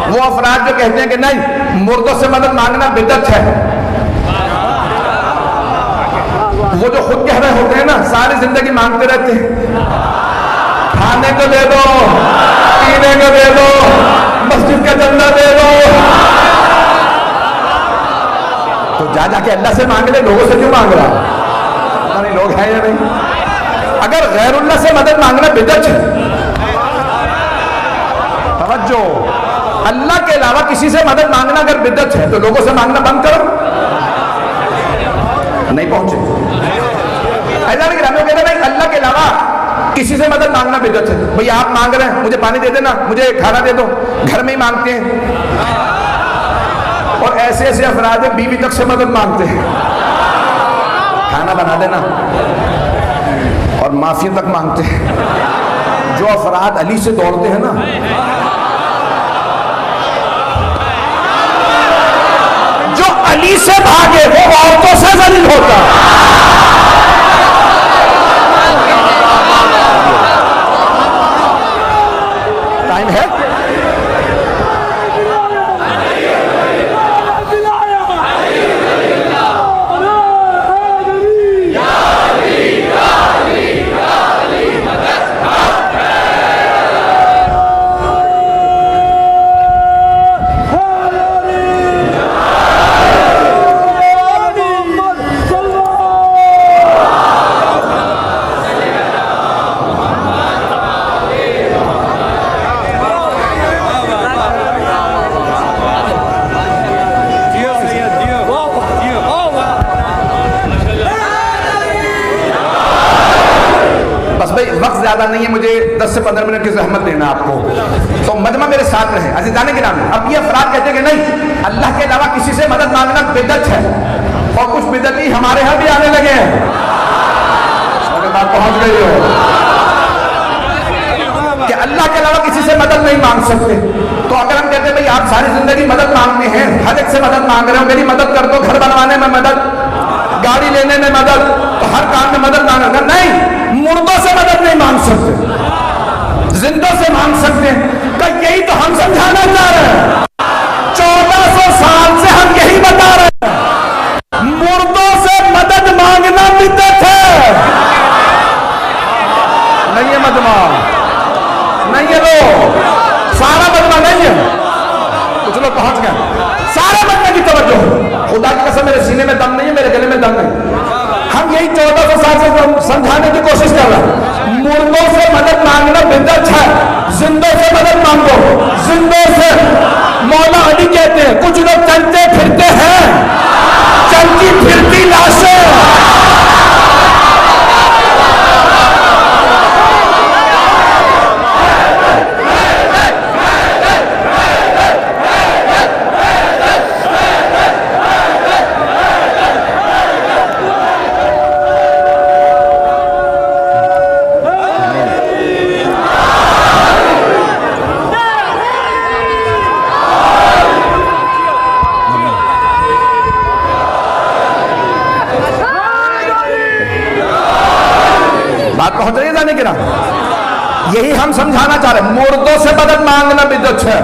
وہ افراد جو کہتے ہیں کہ نہیں مردوں سے مدد مانگنا بدعت ہے، وہ جو خود کہہ رہے ہوتے ہیں نا ساری زندگی مانگتے رہتے ہیں، کھانے کو دے دو، پینے کو دے دو، مسجد کا چندہ دے دو. تو جا جا کے اللہ سے مانگ لے، لوگوں سے کیوں مانگ رہا؟ نہیں لوگ ہیں یا نہیں؟ اگر غیر اللہ سے مدد مانگنا بدعت ہے، توجہ، اللہ کے علاوہ کسی سے مدد مانگنا اگر بدعت ہے تو لوگوں سے مانگنا بند کرو. نہیں پہنچے ایسا نہیں کہ کہتے ہیں اللہ کے علاوہ کسی سے مدد مانگنا بدعت ہے. بھئی آپ مانگ رہے ہیں مجھے پانی دے دینا، مجھے کھانا دے دو، گھر میں ہی مانگتے ہیں. اور ایسے ایسے افراد ہیں بیوی تک سے مدد مانگتے ہیں، کھانا بنا دینا، اور معافی تک مانگتے ہیں. جو افراد علی سے دوڑتے ہیں نا، جو علی سے بھاگے وہ عورتوں سے ذلیل ہوتا. ٹائم ہے؟ زیادہ نہیں ہے، مجھے 10 سے 15 منٹ کی زحمت دینا آپ کو، تو مجمع میرے ساتھ رہے. عزیزان کرام، اب یہ افراد کہتے ہیں کہ نہیں اللہ کے علاوہ کسی سے مدد مانگنا بدعت ہے، اور کچھ بدعتی ہمارے ہاں بھی آنے لگے ہیں. اگر بات پہنچ گئی ہو کہ اللہ کے علاوہ کسی سے مدد نہیں مانگ سکتے، تو اگر ہم کہتے ہیں بھئی آپ ساری زندگی مدد مانگتے ہیں، ہر ایک سے مدد مانگ رہے ہو، میری مدد کر دو، گھر بنوانے میں مدد، گاڑی لینے میں مدد، تو ہر کام میں مدد مانگ رہے. نہیں، مردوں سے مدد نہیں مانگ سکتے، زندوں سے مانگ سکتے ہیں. کہ یہی تو ہم سمجھانا چاہ رہے ہیں. 1400 سال سے ہم یہی بتا رہے ہیں، مردوں سے مدد مانگنا بدعت ہے. نہیں ہے مجمع، نہیں ہے لوگ، سارا مجمع نہیں ہے، کچھ لوگ پہنچ گئے. سارا مجمع کی توجہ، خدا کی قسم میرے سینے میں دم نہیں ہے، میرے گلے میں دم نہیں. ہم یہی 1400 سال سے سمجھانے کی کوشش کر رہے ہیں. مردوں سے مدد مانگنا بدعت ہے، زندوں سے مدد مانگو. زندوں سے مولا علی کہتے ہیں کچھ لوگ چلتے پھرتے ہیں، چلتی پھرتی لاشیں. پہنچ رہی ہے جانے کے نا، یہی ہم سمجھانا چاہ رہے ہیں. مردوں سے مدد مانگنا بدعت ہے.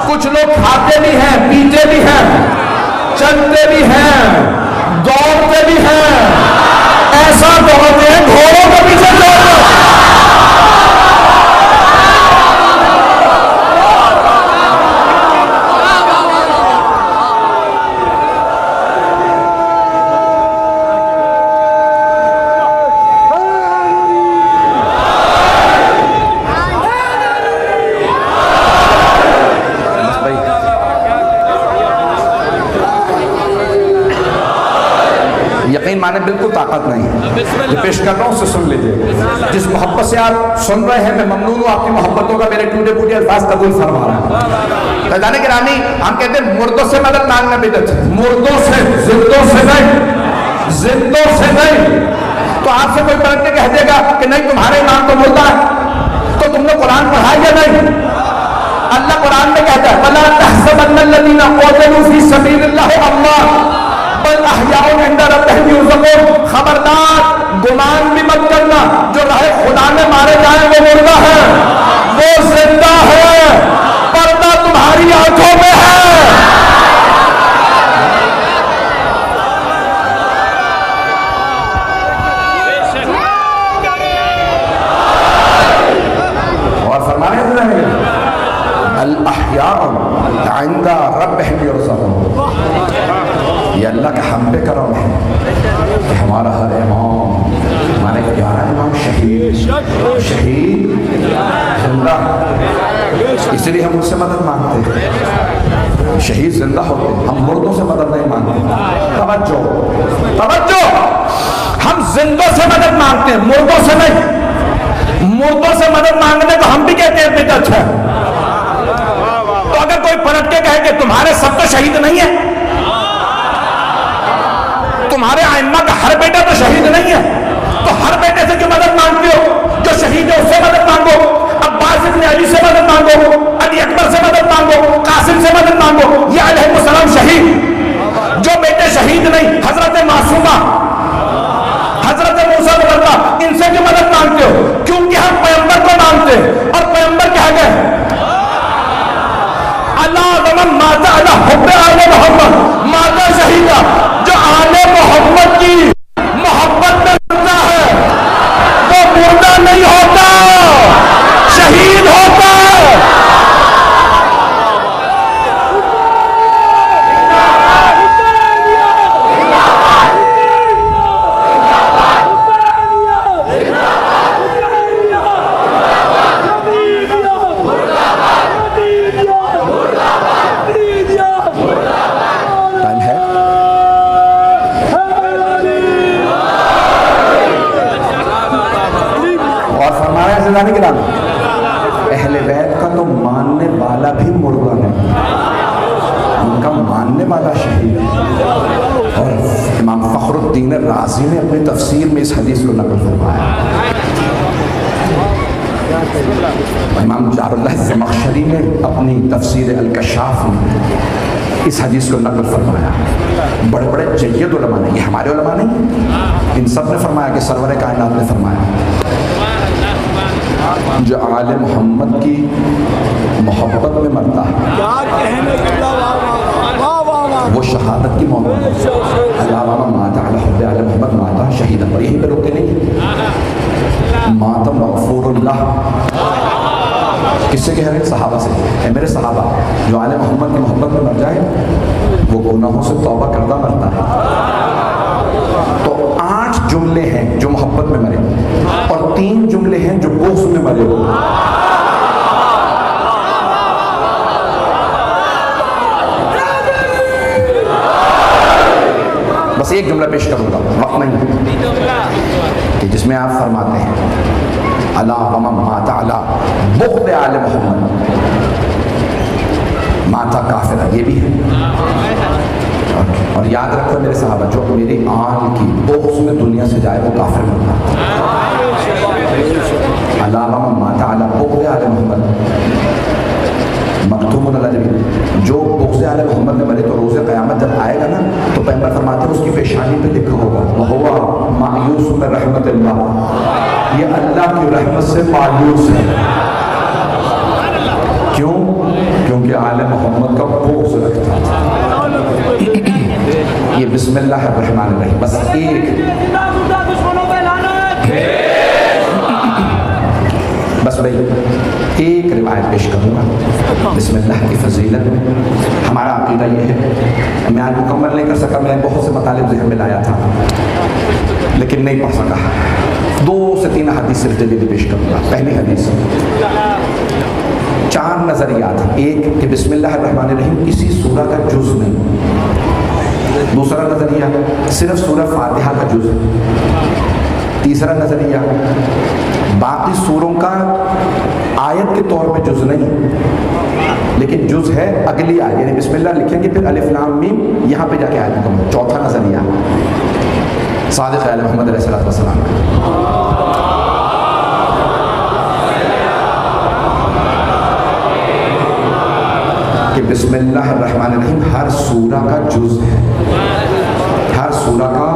کچھ لوگ کھاتے بھی ہیں، پیتے بھی ہیں، چلتے بھی ہیں، دوڑتے بھی ہیں. ایسا دوڑتے ہیں گھوڑوں کے پیچھے دوڑتے. یقین مانے بالکل طاقت نہیں. جو پیش کر رہا ہوں اسے سن لیجئے. جس محبت سے آپ سن رہے ہیں میں ممنون ہوں، آپ کی محبتوں کا میرے ٹوٹے پھوٹے الفاظ قبول فرما رہا ہوں. فیضان گرامی، ہم کہتے ہیں مردوں سے مدد مانگنا بدعت ہے. مردوں سے، زندوں سے نہیں، زندوں سے نہیں. تو تو آپ سے کوئی پلٹ کے کہہ دے گا کہ نہیں تمہارے امام تو مردہ ہے، تو تم نے قرآن پڑھا یا نہیں؟ اللہ قرآن میں کہتا ہے وَلَا تَحْسَبَنَّ الَّذِينَ قُتِلُوا فِي سَبِيلِ اللَّهِ أَمْوَاتٌ بَلْ أَحْيَاءٌ عِندَ رَبِّهِمْ يُرْزَقُونَ۔ خبردار گمان بھی مت کرنا جو راہ خدا میں مارے جائیں وہ مردہ ہے، وہ زندہ ہے، پردہ تمہاری آنکھوں میں ہے۔ الْأَحْيَاءُ عِنْدَ رَبِّهِمْ يُرْزَقُونَ۔ یہ اللہ کا ہم پہ کرم ہے کہ ہمارا ہر امام، ہمارے 11 امام شہید زندہ، اس لیے ہم ان سے مدد مانگتے ہیں۔ شہید زندہ ہوتے ہیں، ہم مردوں سے مدد نہیں مانگتے۔ توجہ، ہم زندوں سے مدد مانگتے ہیں، مردوں سے نہیں۔ مردوں سے مدد مانگنے کو ہم بھی کہتے ہیں بیٹا اچھا ہے۔ تو اگر کوئی پلٹ کے کہے کہ تمہارے سب تو شہید نہیں ہے، تمہارے ائمہ کا ہر بیٹا تو شہید نہیں ہے، تو ہر بیٹے سے جو مدد مانگتے ہو، جو شہید ہے اس سے مدد مانگو، عباس ابن علی سے مدد مانگو، علی اکبر سے مدد مانگو، قاسم سے مدد مانگو، یہ علیہ السلام شہید۔ جو بیٹے شہید نہیں، حضرت معصومہ، حضرت موسیٰ بغدادہ، ان سے جو مدد مانگتے ہو، کیونکہ ہم پیغمبر کو مانگتے ہیں، اور پیغمبر کہہ گئے اللہ ومن مات علی حب آل محمد مات شہیدہ۔ جو آل محمد کی محبت میں مرتا ہے وہ مردہ نہیں ہوتا، شہید ہوتا ہے۔ اہل بیت کا تو ماننے والا بھی مردہ نہیں، ان کا ماننے والا شہید ہے۔ اور امام فخر الدین رازی نے اپنی تفسیر میں اس حدیث کو نقل فرمایا۔ امام جعفر اللہ زمخشری نے اپنی تفسیر الکشاف میں اس حدیث کو نقل فرمایا۔ بڑے بڑے جید علماء نے، یہ ہمارے علماء نہیں، ان سب نے فرمایا کہ سرور کائنات نے فرمایا جو آل محمد کی محبت میں مرتا ہے وہ شہادت کی موت ہے۔ علامہ مات علی حب آل محمد ماتا شہیدہ، پر یہیں پہ رکتے نہیں، ماتا مغفور اللہ۔ کس سے کہہ رہے ہیں؟ صحابہ سے۔ اے میرے صحابہ، جو آل محمد کی محبت میں مر جائے وہ گناہوں سے توبہ کردہ مرتا ہے۔ تو 8 جملے ہیں جو محبت میں مرے، اور 3 جملے ہیں جو بغض میں مرے۔ بس ایک جملہ پیش کروں گا، وقت نہیں، کہ جس میں آپ فرماتے ہیں الا ومن مات علی بغض آل محمد ماتا کافرہ، یہ بھی ہے۔ اور یاد رکھو میرے صحابہ، جو میری آل کی بغض میں دنیا سے جائے وہ کافر مرتا۔ الا ومن مات علی بغض آل محمد مکتوب علی جبین، جو بغض آل محمد میں مرے تو روز قیامت جب آئے گا نا تو پیغمبر فرماتے ہیں اس کی پیشانی پہ لکھا ہوگا وَهُوَ مَعْيُوسٌ مِّن رَحْمَتِ اللَّهِ، یہ اللہ کی رحمت سے مایوس ہے۔ کیوں؟ کیونکہ آل محمد کا بغض رکھتا تھا۔ یہ بسم اللہ الرحمن الرحیم، بس بس بھائی ایک روایت پیش کروں گا بسم اللہ کی فضیلت میں۔ ہمارا عقیدہ یہ ہے، میں آج مکمل نہیں کر سکا، میں نے بہت سے مطالب ذہن میں لایا تھا لیکن نہیں پڑھ سکا۔ 2 سے 3 حدیث صرف جلدی پیش کروں گا۔ پہلی حدیث، 4 نظریات ہیں۔ ایک کہ بسم اللہ الرحمن الرحیم کسی سورہ کا جز نہیں۔ دوسرا نظریہ صرف سورہ فاتحہ کا جز ہے۔ تیسرا نظریہ باقی سوروں کا آیت کے طور پہ جز نہیں لیکن جز ہے اگلی آیت، یعنی بسم اللہ لکھیں گے پھر الف لام میم، یہاں پہ جا کے آیت مکمل۔ چوتھا نظریہ صادق آل محمد علیہ السلام کہ بسم اللہ الرحمن الرحیم ہر سورہ کا جز ہے. ہر سورہ کا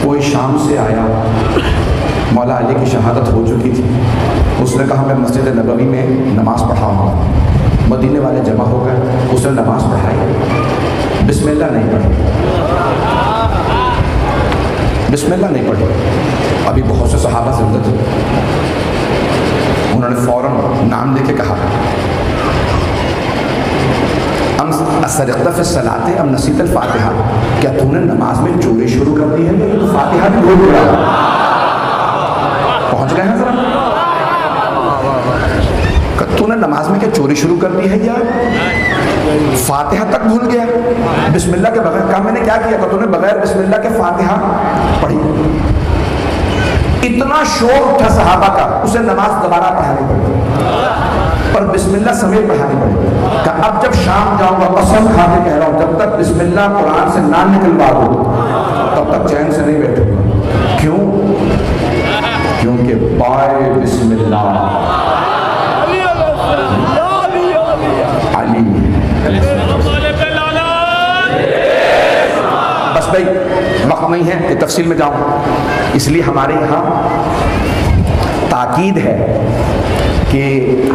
کوئی شام سے آیا، مولا علی کی شہادت ہو چکی تھی، اس نے کہا میں مسجد نبوی میں نماز پڑھاؤں گا. مدینے والے جمع ہو گئے، اس نے نماز پڑھائی، بسم اللہ نہیں پڑھی. بسم اللہ نہیں پڑھی. ابھی بہت سے صحابہ زندہ تھے، انہوں نے فوراً نام لے کے کہا اسرقت فی الصلاۃ ام نسیت الفاتحہ، کیا تو نے نماز میں چوری شروع کر دی ہے یا تو فاتحہ بھی بھول گیا؟ پہنچ گئے ہیں ذرا. تو نے نماز میں کیا چوری شروع کر دی ہے یا فاتحہ تک بھول گیا؟ بسم اللہ کے بغیر. کہا میں نے کیا کیا؟ کہ تو نے بغیر بسم اللہ کے فاتحہ پڑھی. اتنا شور اٹھا صحابہ کا، اسے نماز دوبارہ پڑھانی پڑی اور بسم اللہ سمیت پڑھانی پڑی. کہ اب جب شام جاؤں گا قسم کھا کے کہہ رہا ہوں جب تک بسم اللہ قرآن سے نہ نکلوا دو تب تک چین سے نہیں بیٹھوں گا. کیوں؟ کیونکہ پائے بسم اللہ علی. بس بھائی وقت نہیں ہے کہ تفصیل میں جاؤں، اس لیے ہمارے یہاں تاکید ہے کہ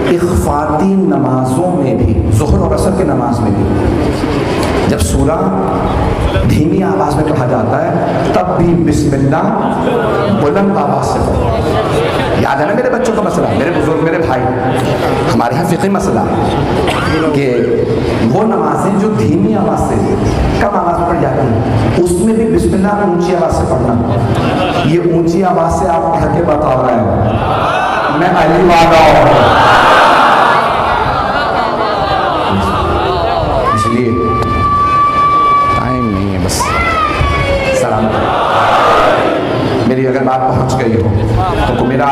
اخفاتی نمازوں میں بھی، ظہر اور عصر کی نماز میں بھی جب سورہ دھیمی آواز میں پڑھا جاتا ہے تب بھی بسم اللہ بلند آواز سے پڑھو. یاد ہے نا میرے بچوں کا مسئلہ، میرے بزرگ، میرے بھائی، ہمارے یہاں فقہی مسئلہ کہ وہ نمازیں جو دھیمی آواز سے کم آواز میں پڑھ جاتی ہیں اس میں بھی بسم اللہ اونچی آواز سے پڑھنا. یہ اونچی آواز سے آپ پڑھ کے بتا رہے ہیں میں علی والا ہوں. اس لیے ٹائم نہیں ہے، بس سلامت. میری اگر بات پہنچ گئی ہو تو میرا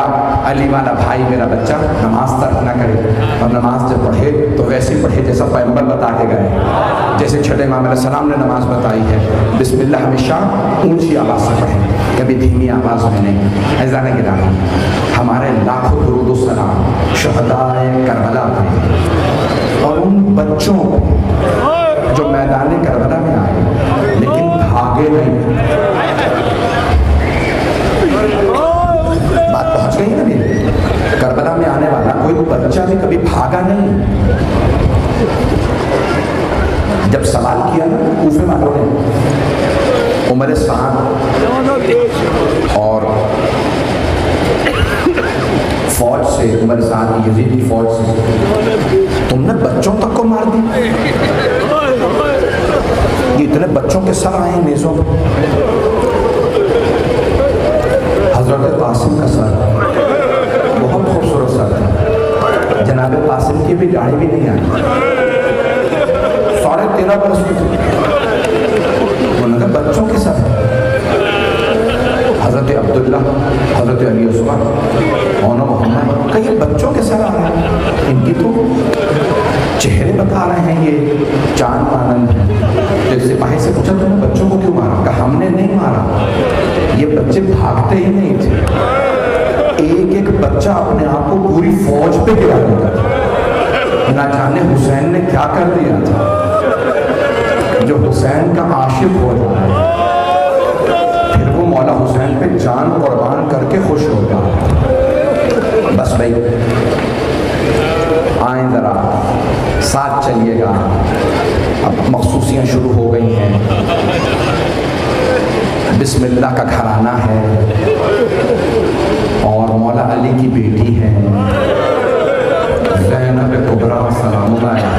علی والا بھائی، میرا بچہ نماز ترک نہ کرے اور نماز جب پڑھے تو ویسے پڑھے جیسا پیغمبر بتا کے گئے، جیسے چھٹے امام علیہ السلام نے نماز بتائی ہے. بسم اللہ ہمیشہ اونچی آواز سے پڑھیں، کبھی دھیمی آواز میں نہیں. ایزان گرامی، ہمارے لاکھوں درود و سلام شہدائے کربلا پہ اور ان بچوں پہ جو میدان کربلا میں آئے لیکن بھاگے نہیں. بات پہنچ گئی نا میری؟ کربلا میں آنے والا کوئی بچہ بھی کبھی بھاگا نہیں. جب سوال کیا نا کوفے والوں نے عمر سعد اور فوج سے، عمر سعد کی یزید کی فوج سے، تم نے بچوں تک کو مار دی. یہ اتنے بچوں کے سر آئے نیزوں پر. حضرت قاسم کا سر بہت خوبصورت سر تھا، جناب قاسم کی بھی داڑھی بھی نہیں آئی، 13.5 برس کی تھی. انہوں نے کہا بچوں کے سر. حضرت عبداللہ، حضرت علی عثمان، مولانا محمد، کہ یہ بچوں کے سر آ رہے ہیں، ان کی تو چہرے بتا رہے ہیں یہ چاند مانند ہیں. تو سپاہی سے پوچھا تم نے بچوں کو کیوں مارا؟ کہا ہم نے نہیں مارا، یہ بچے بھاگتے ہی نہیں تھے، ایک ایک بچہ اپنے آپ کو پوری فوج پہ گرا دیتا تھا. نہ جانے حسین نے کیا کر دیا تھا جو حسین کا عاشق ہو جائے پھر وہ مولا حسین پہ جان قربان کر کے خوش ہوتا. بس بھائی آئیں ذرا ساتھ چلیے گا. اب مخصوصیاں شروع ہو گئی ہیں. بسم اللہ کا گھرانہ ہے اور مولا علی کی بیٹی ہے زینب کبریٰ سلام اللہ علیہا.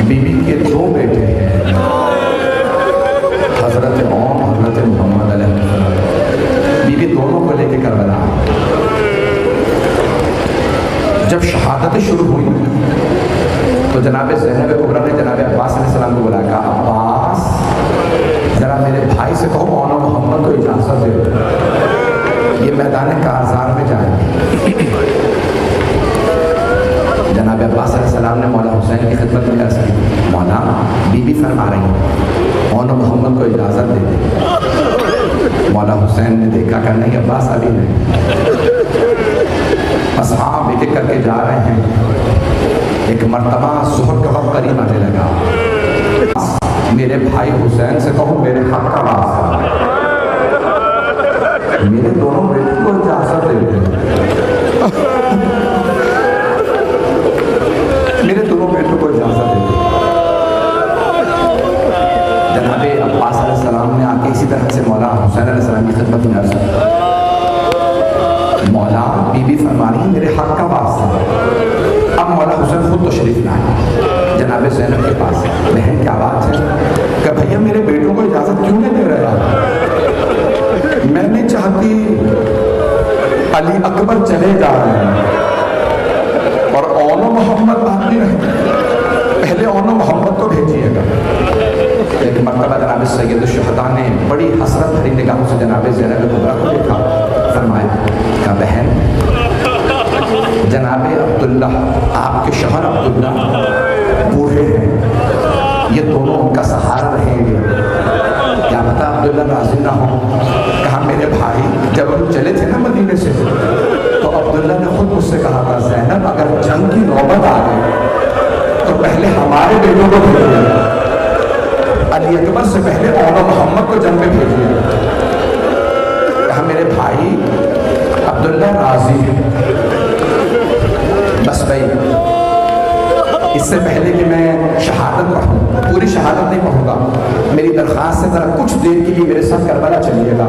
بی بی کے 2 بیٹے ہیں، حضرت عمر، حضرت محمد علیہ السلام. بی بی دونوں کو لے کے کربلا. جب شہادتیں شروع ہوئی تو جناب زینب کبریٰ نے جناب عباس علیہ السلام کو بلایا. کہا عباس ذرا میرے بھائی سے کہو مولانا محمد کو اجازت دے، یہ میدان کارزار میں جائیں. جناب عباس علیہ السلام نے مولا حسین کی خدمت میں عرض کی مولا بی بی فرما رہی ہیں مولا محمد کو اجازت دے دیں. مولا حسین نے دیکھا کہ نہیں عباس ابھی نہیں. اصحاب ایک ایک کر کے جا رہے ہیں. ایک مرتبہ ظہر کا وقت قریب آنے لگا. میرے بھائی حسین سے کہو میرے حق کا واسطہ میرے دونوں بیٹوں کو اجازت دے دیں. میرے دونوں بیٹوں کو اجازت دے دیں. جناب عباس علیہ السلام نے آ کے اسی طرح سے مولا حسین علیہ السلام کی خدمت میں عرض کی. مولا بی بی فرما رہی میرے حق کا واسطہ. اب مولا حسین خود تشریف لائے جناب زینب کے پاس. بہن کیا بات ہے کہ بھیا میرے بیٹوں کو اجازت کیوں نہیں دے رہا؟ میں نہیں چاہتی علی اکبر چلے جا رہے ہیں اور اونو محمد باقی رہے. پہلے اونو محمد کو بھیجیے گا. ایک مرتبہ جناب سید الشہداء نے بڑی حسرت بھری نگاہوں سے جناب زینب کبریٰ کو دیکھا. فرمایا کہ بہن جناب عبداللہ آپ کے شوہر عبداللہ بوڑھے ہیں. یہ دونوں ان کا سہارا رہیں گے. کیا پتا عبداللہ راضی نہ ہو. کہا میرے بھائی جب ہم چلے تھے نا مدینے سے تو عبداللہ نے خود مجھ سے کہا تھا زینب اگر جنگ کی نوبت آ گئی تو پہلے ہمارے بیٹوں کو بھیجیے. علی اکبر سے پہلے اونو محمد کو جنگ میں بھیجیے. کہا میرے بھائی عبداللہ راضی ہے. بس بھائی اس سے پہلے کہ میں شہادت پڑھوں پوری شہادت نہیں پڑھوں گا میری درخواست سے ذرا کچھ دیر کے لیے میرے ساتھ کربلا چلیے گا.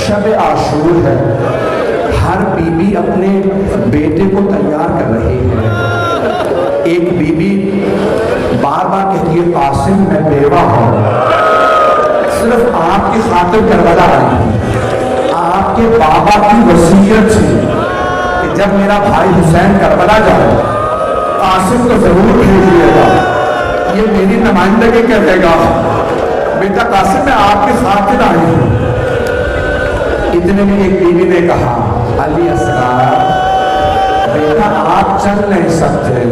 شب عاشور ہے. ہر بی بی اپنے بیٹے کو تیار کر رہی ہے. ایک بی بی بار بار کہتی ہے قاسم میں بیوہ ہوں. صرف آپ کی خاطر کربلا آئی ہوں. آپ کے بابا کی وصیت تھی کہ جب میرا بھائی حسین کربلا جائے قاسم کو ضرور بھیجیے گا. یہ میری نمائندگی کہے گا بیٹا قاسم میں آپ کی خاطر آئی ہوں. اتنے میں ایک بیوی نے کہا علی اصغر بیٹا آپ چل نہیں سکتے.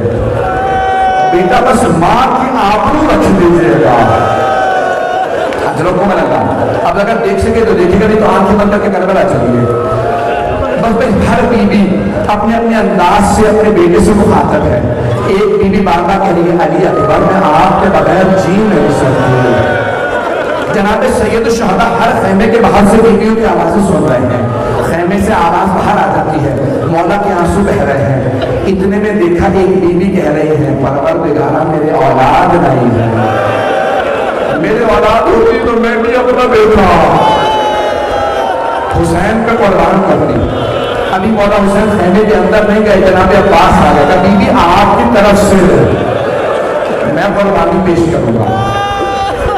بیٹا بس ماں کی آبرو رکھ دیجیے گا. اجروں کو میں لگا اب اگر دیکھ سکے تو دیکھے گا نہیں تو آنکھیں بند کر کے کربلا چلیے. بس بھائی ہر بیوی اپنے اپنے انداز سے اپنے بیٹے سے مخاطب ہے. ایک بیوی بار بار کہہ رہی ہے علی اکبر میں آپ کے بغیر جی نہیں سکتی. جناب سید الشہداء ہر خیمے کے باہر سے بیویوں کی آوازیں سن رہے ہیں. خیمے سے آواز باہر آ جاتی ہے. مولا کے آنسو بہ رہے ہیں. اتنے میں دیکھا ایک بیوی کہہ رہی ہے پروردگارا میرے اولاد نہیں ہے. میرے اولاد ہوتی تو میں بھی اپنا بیٹا حسین پہ قربان کرتی. ابھی مولا حسین خیمے کے اندر نہیں گئے جناب عباس آ گئے. بی بی آپ کی طرف سے میں قربانی پیش کروں گا.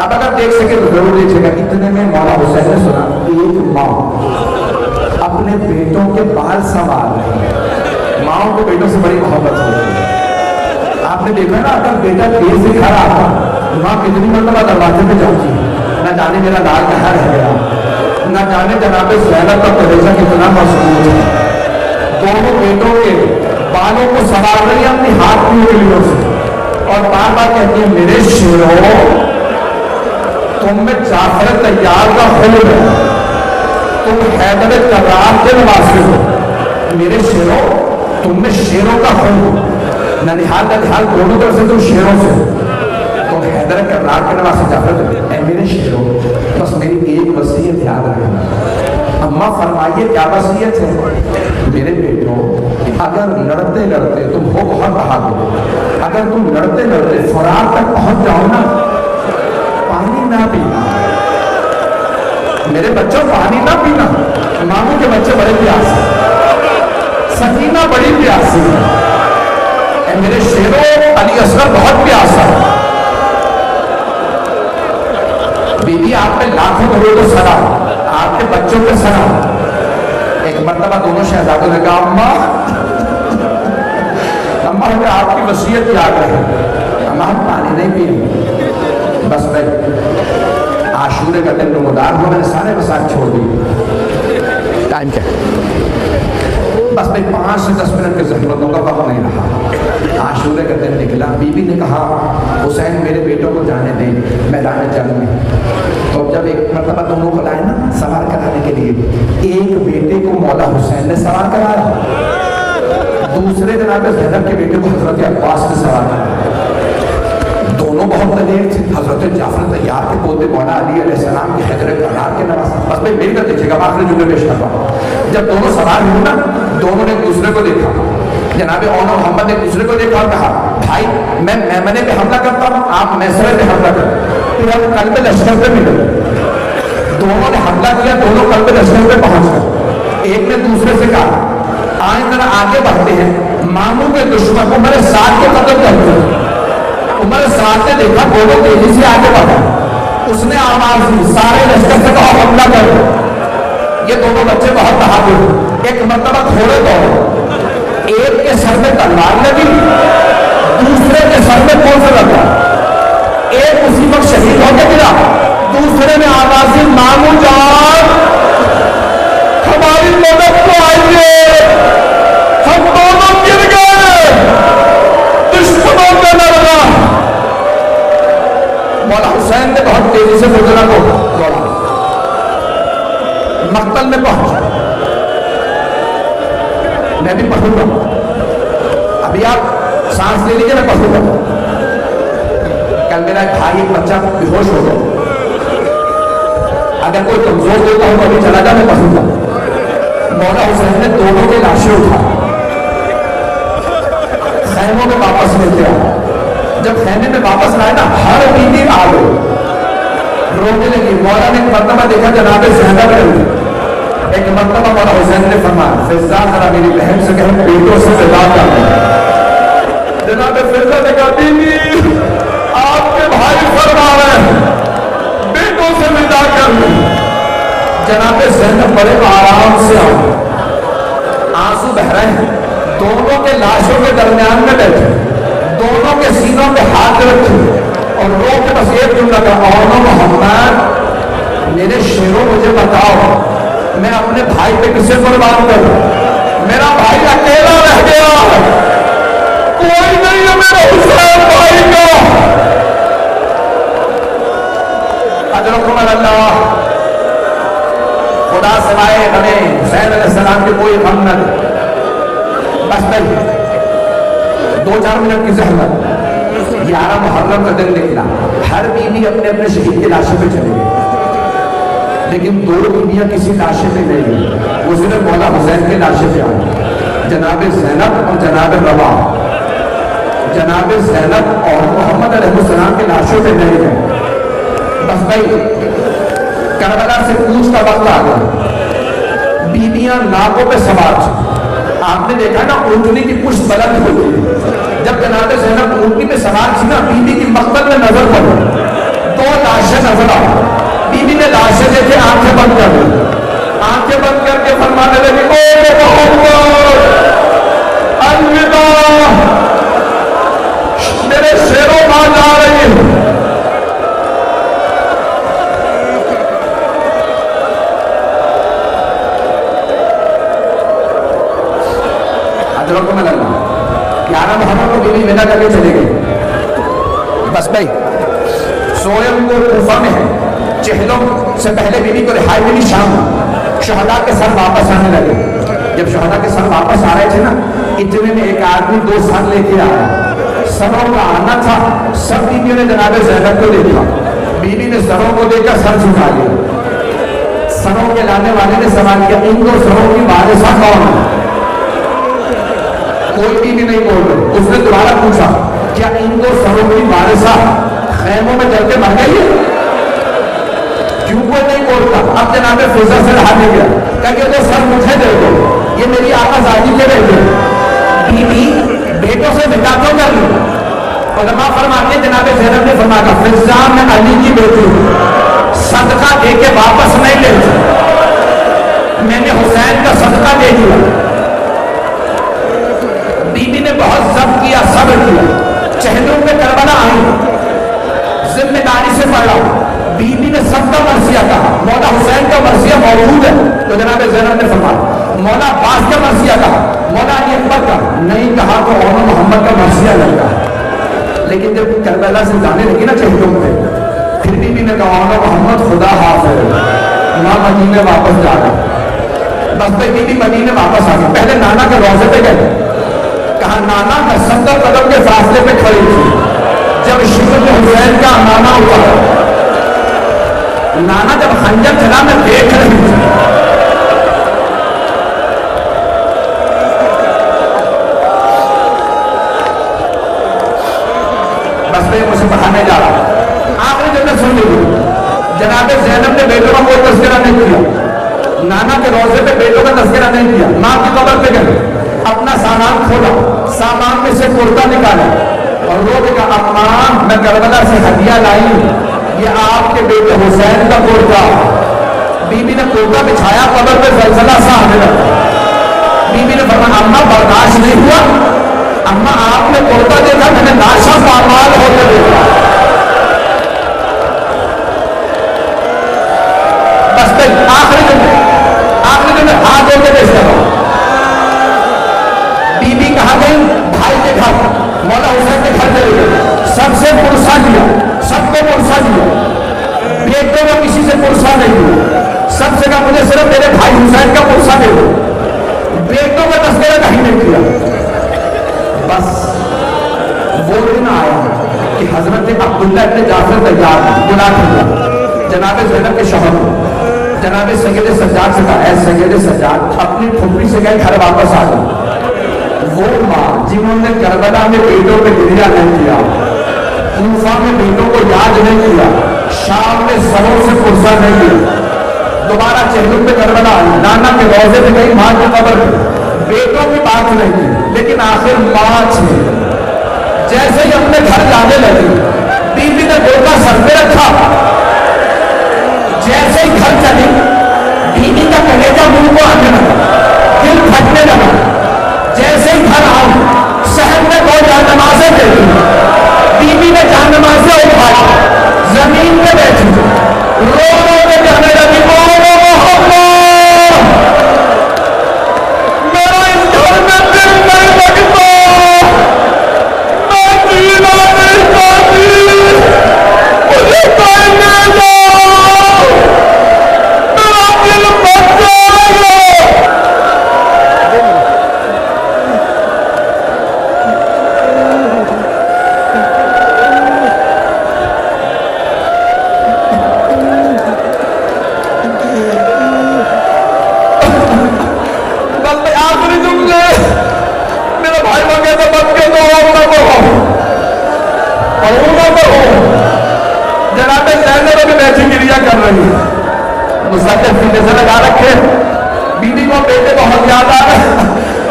اب اگر دیکھ سکے تو ضرور دیکھے گا. اتنے میں مولا حسین نے سنا ایک ماں اپنے بیٹوں کے بال سنبھال رہی ہے. ماؤں کو بیٹوں سے بڑی محبت ہوتی ہے. آپ نے دیکھا نا اگر بیٹا تیز سے گھر آتا ماں کتنی مرتبہ دروازے پہ جاتی نہ جانے میرا لال کہاں رہ گیا, نہ جانے جناب زینب کا کلیجہ کتنا مضبوط ہے. دونوں بیٹوں کے بالوں کو سنبھال رہی ہے اپنی ہاتھ کی انگلیوں سے اور بار بار کہتی ہے میرے شیروں تم میں جعفر طیار کا خلق ہے, تم حیدر کرار کے نواسی ہو. میرے شیروں تم میں شیروں کا خلق, ننہال ننہال دونوں طرف سے تم شیروں سے ہو. تم حیدر کرار کے نواسی جعفر اے میرے شیروں بس میری ایک وصیت یاد رکھنا. اماں فرمائیے کیا وصیت ہے؟ میرے بیٹوں اگر لڑتے لڑتے تم ہو بہت بہادر, اگر تم لڑتے لڑتے فرات تک پہنچ جاؤ نا پانی نہ پینا. میرے بچوں پانی نہ پینا. ماموں کے بچے بڑے پیاسے, سکینہ بڑی پیاسی ہے. اے میرے شیروں علی اصغر بہت پیاسا ہے. بی بی آپ میں لاکھوں کروڑوں سلام, آپ کے بچوں کے سلام. ایک مرتبہ دونوں شہزادوں نے کہا اماں ہمیں آپ کی وصیت یاد رہے. اماں ہم پانی نہیں پیئیں. بس بھائی عاشورے کا دن نمودار ہوا, میں نے سارے مسائل چھوڑ دی. ٹائم کیا ہے؟ بس میں 5 سے 10 منٹ کی زحمتوں کا وقت نہیں رہا. عاشورے کا دن نکلا. بیوی نے کہا حسین میرے بیٹوں کو جانے دیں میدان جنگ میں. تو جب ایک مرتبہ دونوں کو لائے نا سوار کرانے کے لیے، ایک بیٹے کو مولا حسین نے سوار کرایا، دوسرے جناب زینب کے بیٹے کو حضرت عباس نے سوار کرایا. دونوں بہت دلیر تھے. حضرت جعفر طیار کے پوتے مولا علی علیہ السلام کے حجر کرار کے نواز. بس میں مل کر دیکھیے گا آخری جملے پیش کر رہا ہوں. جب دونوں سوار ہوئے نا، دونوں نے ایک دوسرے کو دیکھا. جناب اون و محمد ایک دوسرے کو دیکھا اور کہا بھائی میں میمنے پہ حملہ کرتا ہوں، آپ میسرے پہ حملہ کریں. پھر ہم قلب لشکر پہ ملے. دونوں نے حملہ کیا، دونوں قلب لشکر پہ پہنچ گئے. ایک نے دوسرے سے کہا آئیں ذرا آگے بڑھتے ہیں، ماموں کے دشمن عمر سعد کو قتل کرتے ہیں. عمر سعد نے دیکھا دونوں تیزی سے آگے بڑھا. اس نے آواز دی سارے لشکر سے کہا حملہ کرو. یہ دونوں بچے بہت بہادر. ایک مرتبہ تھوڑے دوڑے، ایک کے سر میں تلوار لگی، دوسرے کے سر میں کون سا لگا. ایک اسی وقت شہید ہو کے گرا. دوسرے نے آواز دی ماموں جان ہماری مدد کو آئیے، ہم دونوں گر گئے، دشمنوں کا نہ لگا. مولا حسین نے بہت تیزی سے گزرا کو دوڑا، مقتل میں پہنچا. میں بھی پڑھوں گا، ابھی آپ سانس لے لیجیے، میں پڑھوں گا. کل میرا ایک بھائی ایک بچہ بے ہوش ہو گیا. اگر کوئی کمزور دیتا ہوں تو ابھی چلا جا، میں پڑھوں گا. مولا حسین نے دونوں کے لاشیں اٹھا خیموں میں واپس لے کے آیا. جب خیمے میں واپس لائے نا، ہر بیوی آ گئی، رونے لگی. مولا نے ایک مرتبہ دیکھا جناب زینب نے. ایک مرتبہ مولا حسین نے فرمایا فضا ذرا میری بہن سے کہو بیٹوں سے ودا کر دیں. جناب فضا نے کہا بیوی آپ کے بھائی فرما رہے ہیں بیٹوں سے ودا کر دیں. جناب زینب بڑے آرام سے آئے، آنسو بہ رہے ہیں. دونوں کے لاشوں کے درمیان میں بیٹھے، دونوں کے سینوں پہ ہاتھ رکھے اور رو کے بس ایک جملہ کا اون و محمد میرے شیروں مجھے بتاؤ میں اپنے بھائی پہ کسے قربان کروں؟ میرا بھائی اکیلا رہ گیا، کوئی نہیں ہے میرے حسین بھائی کا. اجرکم اللہ. خدا سوائے ہمیں حسین علیہ السلام کے کوئی غم نہ دے. بس نہیں 2-4 منٹ کی زحمت. 11 محرم کا دن نکلا. ہر بیوی اپنے اپنے شہید کے لاشے پہ چلے گئے، لیکن 2 بیویاں کسی لاشے پہ نہیں گئی. وہ صرف مولا حسین کے لاشے پہ آئی. جناب زینب اور جناب روا، جناب زینب اور محمد علیہ السلام کے لاشوں پہ نہیں گئے. بس بھائی کربلا سے کوچ کا وقت آ گیا. بیویاں ناکوں پہ سوار تھیں. آپ نے دیکھا نا اونٹنی کی پشت بلند ہوتی ہے. جب جناب زینب اونٹنی پہ سوار تھی نا، بیوی کی مقتل میں نظر پڑی، 2 لاشیں نظر آئی. بیوی نے لاشیں دیکھے آنکھیں بند کر دی. آنکھیں بند کر کے فرمانے لگی او محمد الوداع، میرے شیروں ماں جا رہی ہوں. اجرکم اللہ. 11 محرم کو بیوی ودا کر کے چلے گئی. بس بھائی سوئم کو کوفہ میں ہے. چہلوں سے پہلے بیوی کو رہائی ملی شام. شہداء کے سر واپس آنے لگے. جب شہداء کے سر واپس آ رہے تھے نا، اتنے میں ایک آدمی 2 سر لے کے آیا. سروں کا آنا تھا. سب بیویوں نے جناب زینب کو دیکھا. بیوی نے سروں کو دیکھ کر سر جھکا لیا. سروں کے لانے والے نے سوال کیا ان 2 سروں کی وارثہ کون ہے؟ کوئی بیوی نہیں بول رہی. اس نے دوبارہ پوچھا کیا ان 2 سروں کی وارثہ خیموں میں جل کے مر گئی ہے؟ کیوں کوئی نہیں بولتا؟ اب جناب فضا سے رہا نہیں گیا. کہا کہ 2 سر مجھے دے دو، یہ میری آقا زادی کے رہ گئے. بیوی بیٹوں سے ودا تو کر لوں. علماء فرماتے ہیں جناب زینب نے فرمایا فضا میں علی کی بیٹی ہوں، صدقہ دے کے واپس نہیں لیتی، میں نے حسین کا صدقہ دے دیا. بیوی نے بہت ضبط کیا، صبر کیا. چہلوں پہ کربلا آئی، ذمہ داری سے پڑھا. بیوی نے سب کا مرثیہ کہا. مولا حسین کا مرثیہ موجود ہے تو جناب زینب نے فرمایا. مولا عباس کا مرثیہ کہا. کربلا سے جانے لگی نا چہتوں پہ، پھر بی نے کہا محمد خدا حافظ، ماں مدینے واپس جا گئی۔ بس بی بی مدینے واپس آ گئی، پہلے نانا کے روضے پہ گئے، کہا نانا میں 70 قدم کے فاصلے پہ کھڑی تھی جب شکل حسین کا نانا ہوا، نانا جب خنجر چلا میں دیکھ رہی تھی۔ بس میں مجھے پڑھانے جا رہا ہوں، آخری جب میں سن لی، جناب زینب نے بیٹوں کا کوئی تذکرہ نہیں کیا، نانا کے روضے پہ بیٹوں کا تذکرہ نہیں کیا، ماں کی قبر پہ گئے، اپنا سامان کھولا، سامان میں سے کرتا نکالا اور رو کے کہا اماں میں کربلا سے ہدیہ لائی ہوں، یہ آپ کے بیٹے حسین کا کرتا۔ بی بی نے کرتا بچھایا، قبر پہ زلزلہ سا آنے لگا۔ بی بی نے فرمایا اماں برداشت نہیں ہوا، اماں آپ نے کرتا دیکھا، میں نے ناشا پامال ہوتے دیکھا۔ بس آخری دن ہاتھ دھو کے بیچتا ہوں۔ بی بی کہاں گئی؟ بھائی کے گھر، مولا حسین کے گھر چلے گئے، سب سے پرسہ دیا، سب کو پرسہ دیا، بیٹوں کا کسی سے پرسہ نہیں ہوا، سب سے کہا مجھے صرف میرے بھائی حسین کا پرسہ دے دو، بیٹوں کا تذکرہ کہیں نہیں کیا۔ بس وہ دن آیا کہ حضرت عبداللہ ابن جعفر تیار بلا دیا جناب زینب کے شوہر کو، جناب سید سجاد سے کہا اے سید سجاد اپنی پھوپھی سے گئے گھر واپس آ جاؤ۔ وہ ماں جنہوں نے کربلا میں بیٹوں پہ گریہ نہیں کیا، کوفہ میں بیٹوں کو یاد نہیں کیا، شام میں سروں سے پرسہ نہیں کیا، دوبارہ چہلوں پہ کربلا آئی، نانا کے روضے پہ گئی، ماں کی قبر پہ بیٹوں کی بات نہیں کی، لیکن آخر ماں چھے جیسے ہی اپنے گھر جانے لگی، بی بی نے گوٹا سر پہ رکھا، جیسے ہی گھر چلی بی بی کا کلیجہ منہ کو آنے لگا، دل پھٹنے لگا۔ جیسے ہی گھر آؤ صحن میں دو جان نمازیں دیکھی، بی بی نے جان نمازیں اٹھائی، زمین پہ بیٹھی رو رو کے کہنے لگی میرا اس گھر میں دل نہیں لگتا، میں جینا نہیں چاہتی، مجھے کوئی لے جاؤ، میرا دل بچ جائے گا۔ جناب زینب ابھی بیٹھی گریہ کر رہی ہے، مصدق سینے سے لگا رکھے، بیوی کو بیٹے بہت یاد آ رہے،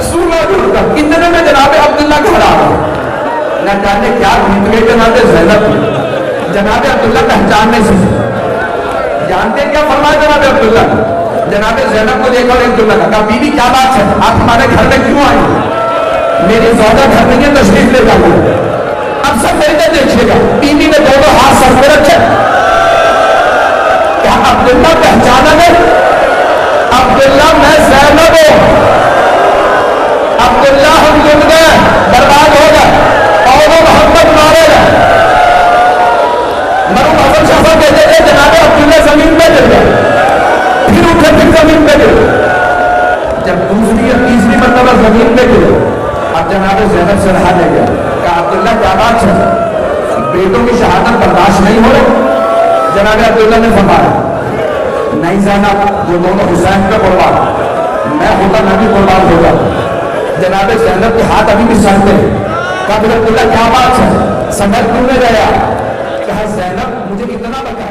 سونا جڑتا اتنے میں جناب عبداللہ گھر آ رہے، نہ جانے کیا بھیت گئی جناب زینب، جناب عبداللہ پہچان نہیں سکتے، جانتے کیا فرمایا جناب عبداللہ؟ جناب زینب کو دیکھا اور عبداللہ کہا بیوی کیا بات ہے، آپ ہمارے گھر میں کیوں آئی؟ میری زوجہ گھر میں یہ تشریف لے جاؤ، اب سب بیٹے دیکھیے گا۔ بیوی نے دونوں ہاتھ سر پہ رکھے، کیا عبداللہ پہچانا نہیں؟ عبداللہ میں زینب ہوں، عبداللہ ہم لٹ گئے، برباد ہو گئے، اور وہ محمد مارے گئے۔ مرحوم حسن شاہ صاحب کہتے تھے جناب عبداللہ زمین پہ گر گئے، پھر اٹھے پھر زمین پہ گر گئے، جب دوسری یا تیسری مرتبہ زمین پہ گر گئے، اب جناب زینب سے رہا لے گیا، کہا عبداللہ کیا بات ہے، بیٹوں کی شہادت برداشت نہیں ہو رہی؟ جناب عبداللہ نے فرمایا نہیں زینب، وہ دونوں حسین پہ قربان، میں ہوتا میں بھی قربان ہوتا۔ جناب زینب کے ہاتھ ابھی بھی سہتے ہیں، کہا عبداللہ کیا بات ہے، سمجھ کیوں نہیں رہا؟ کہا زینب مجھے اتنا بتا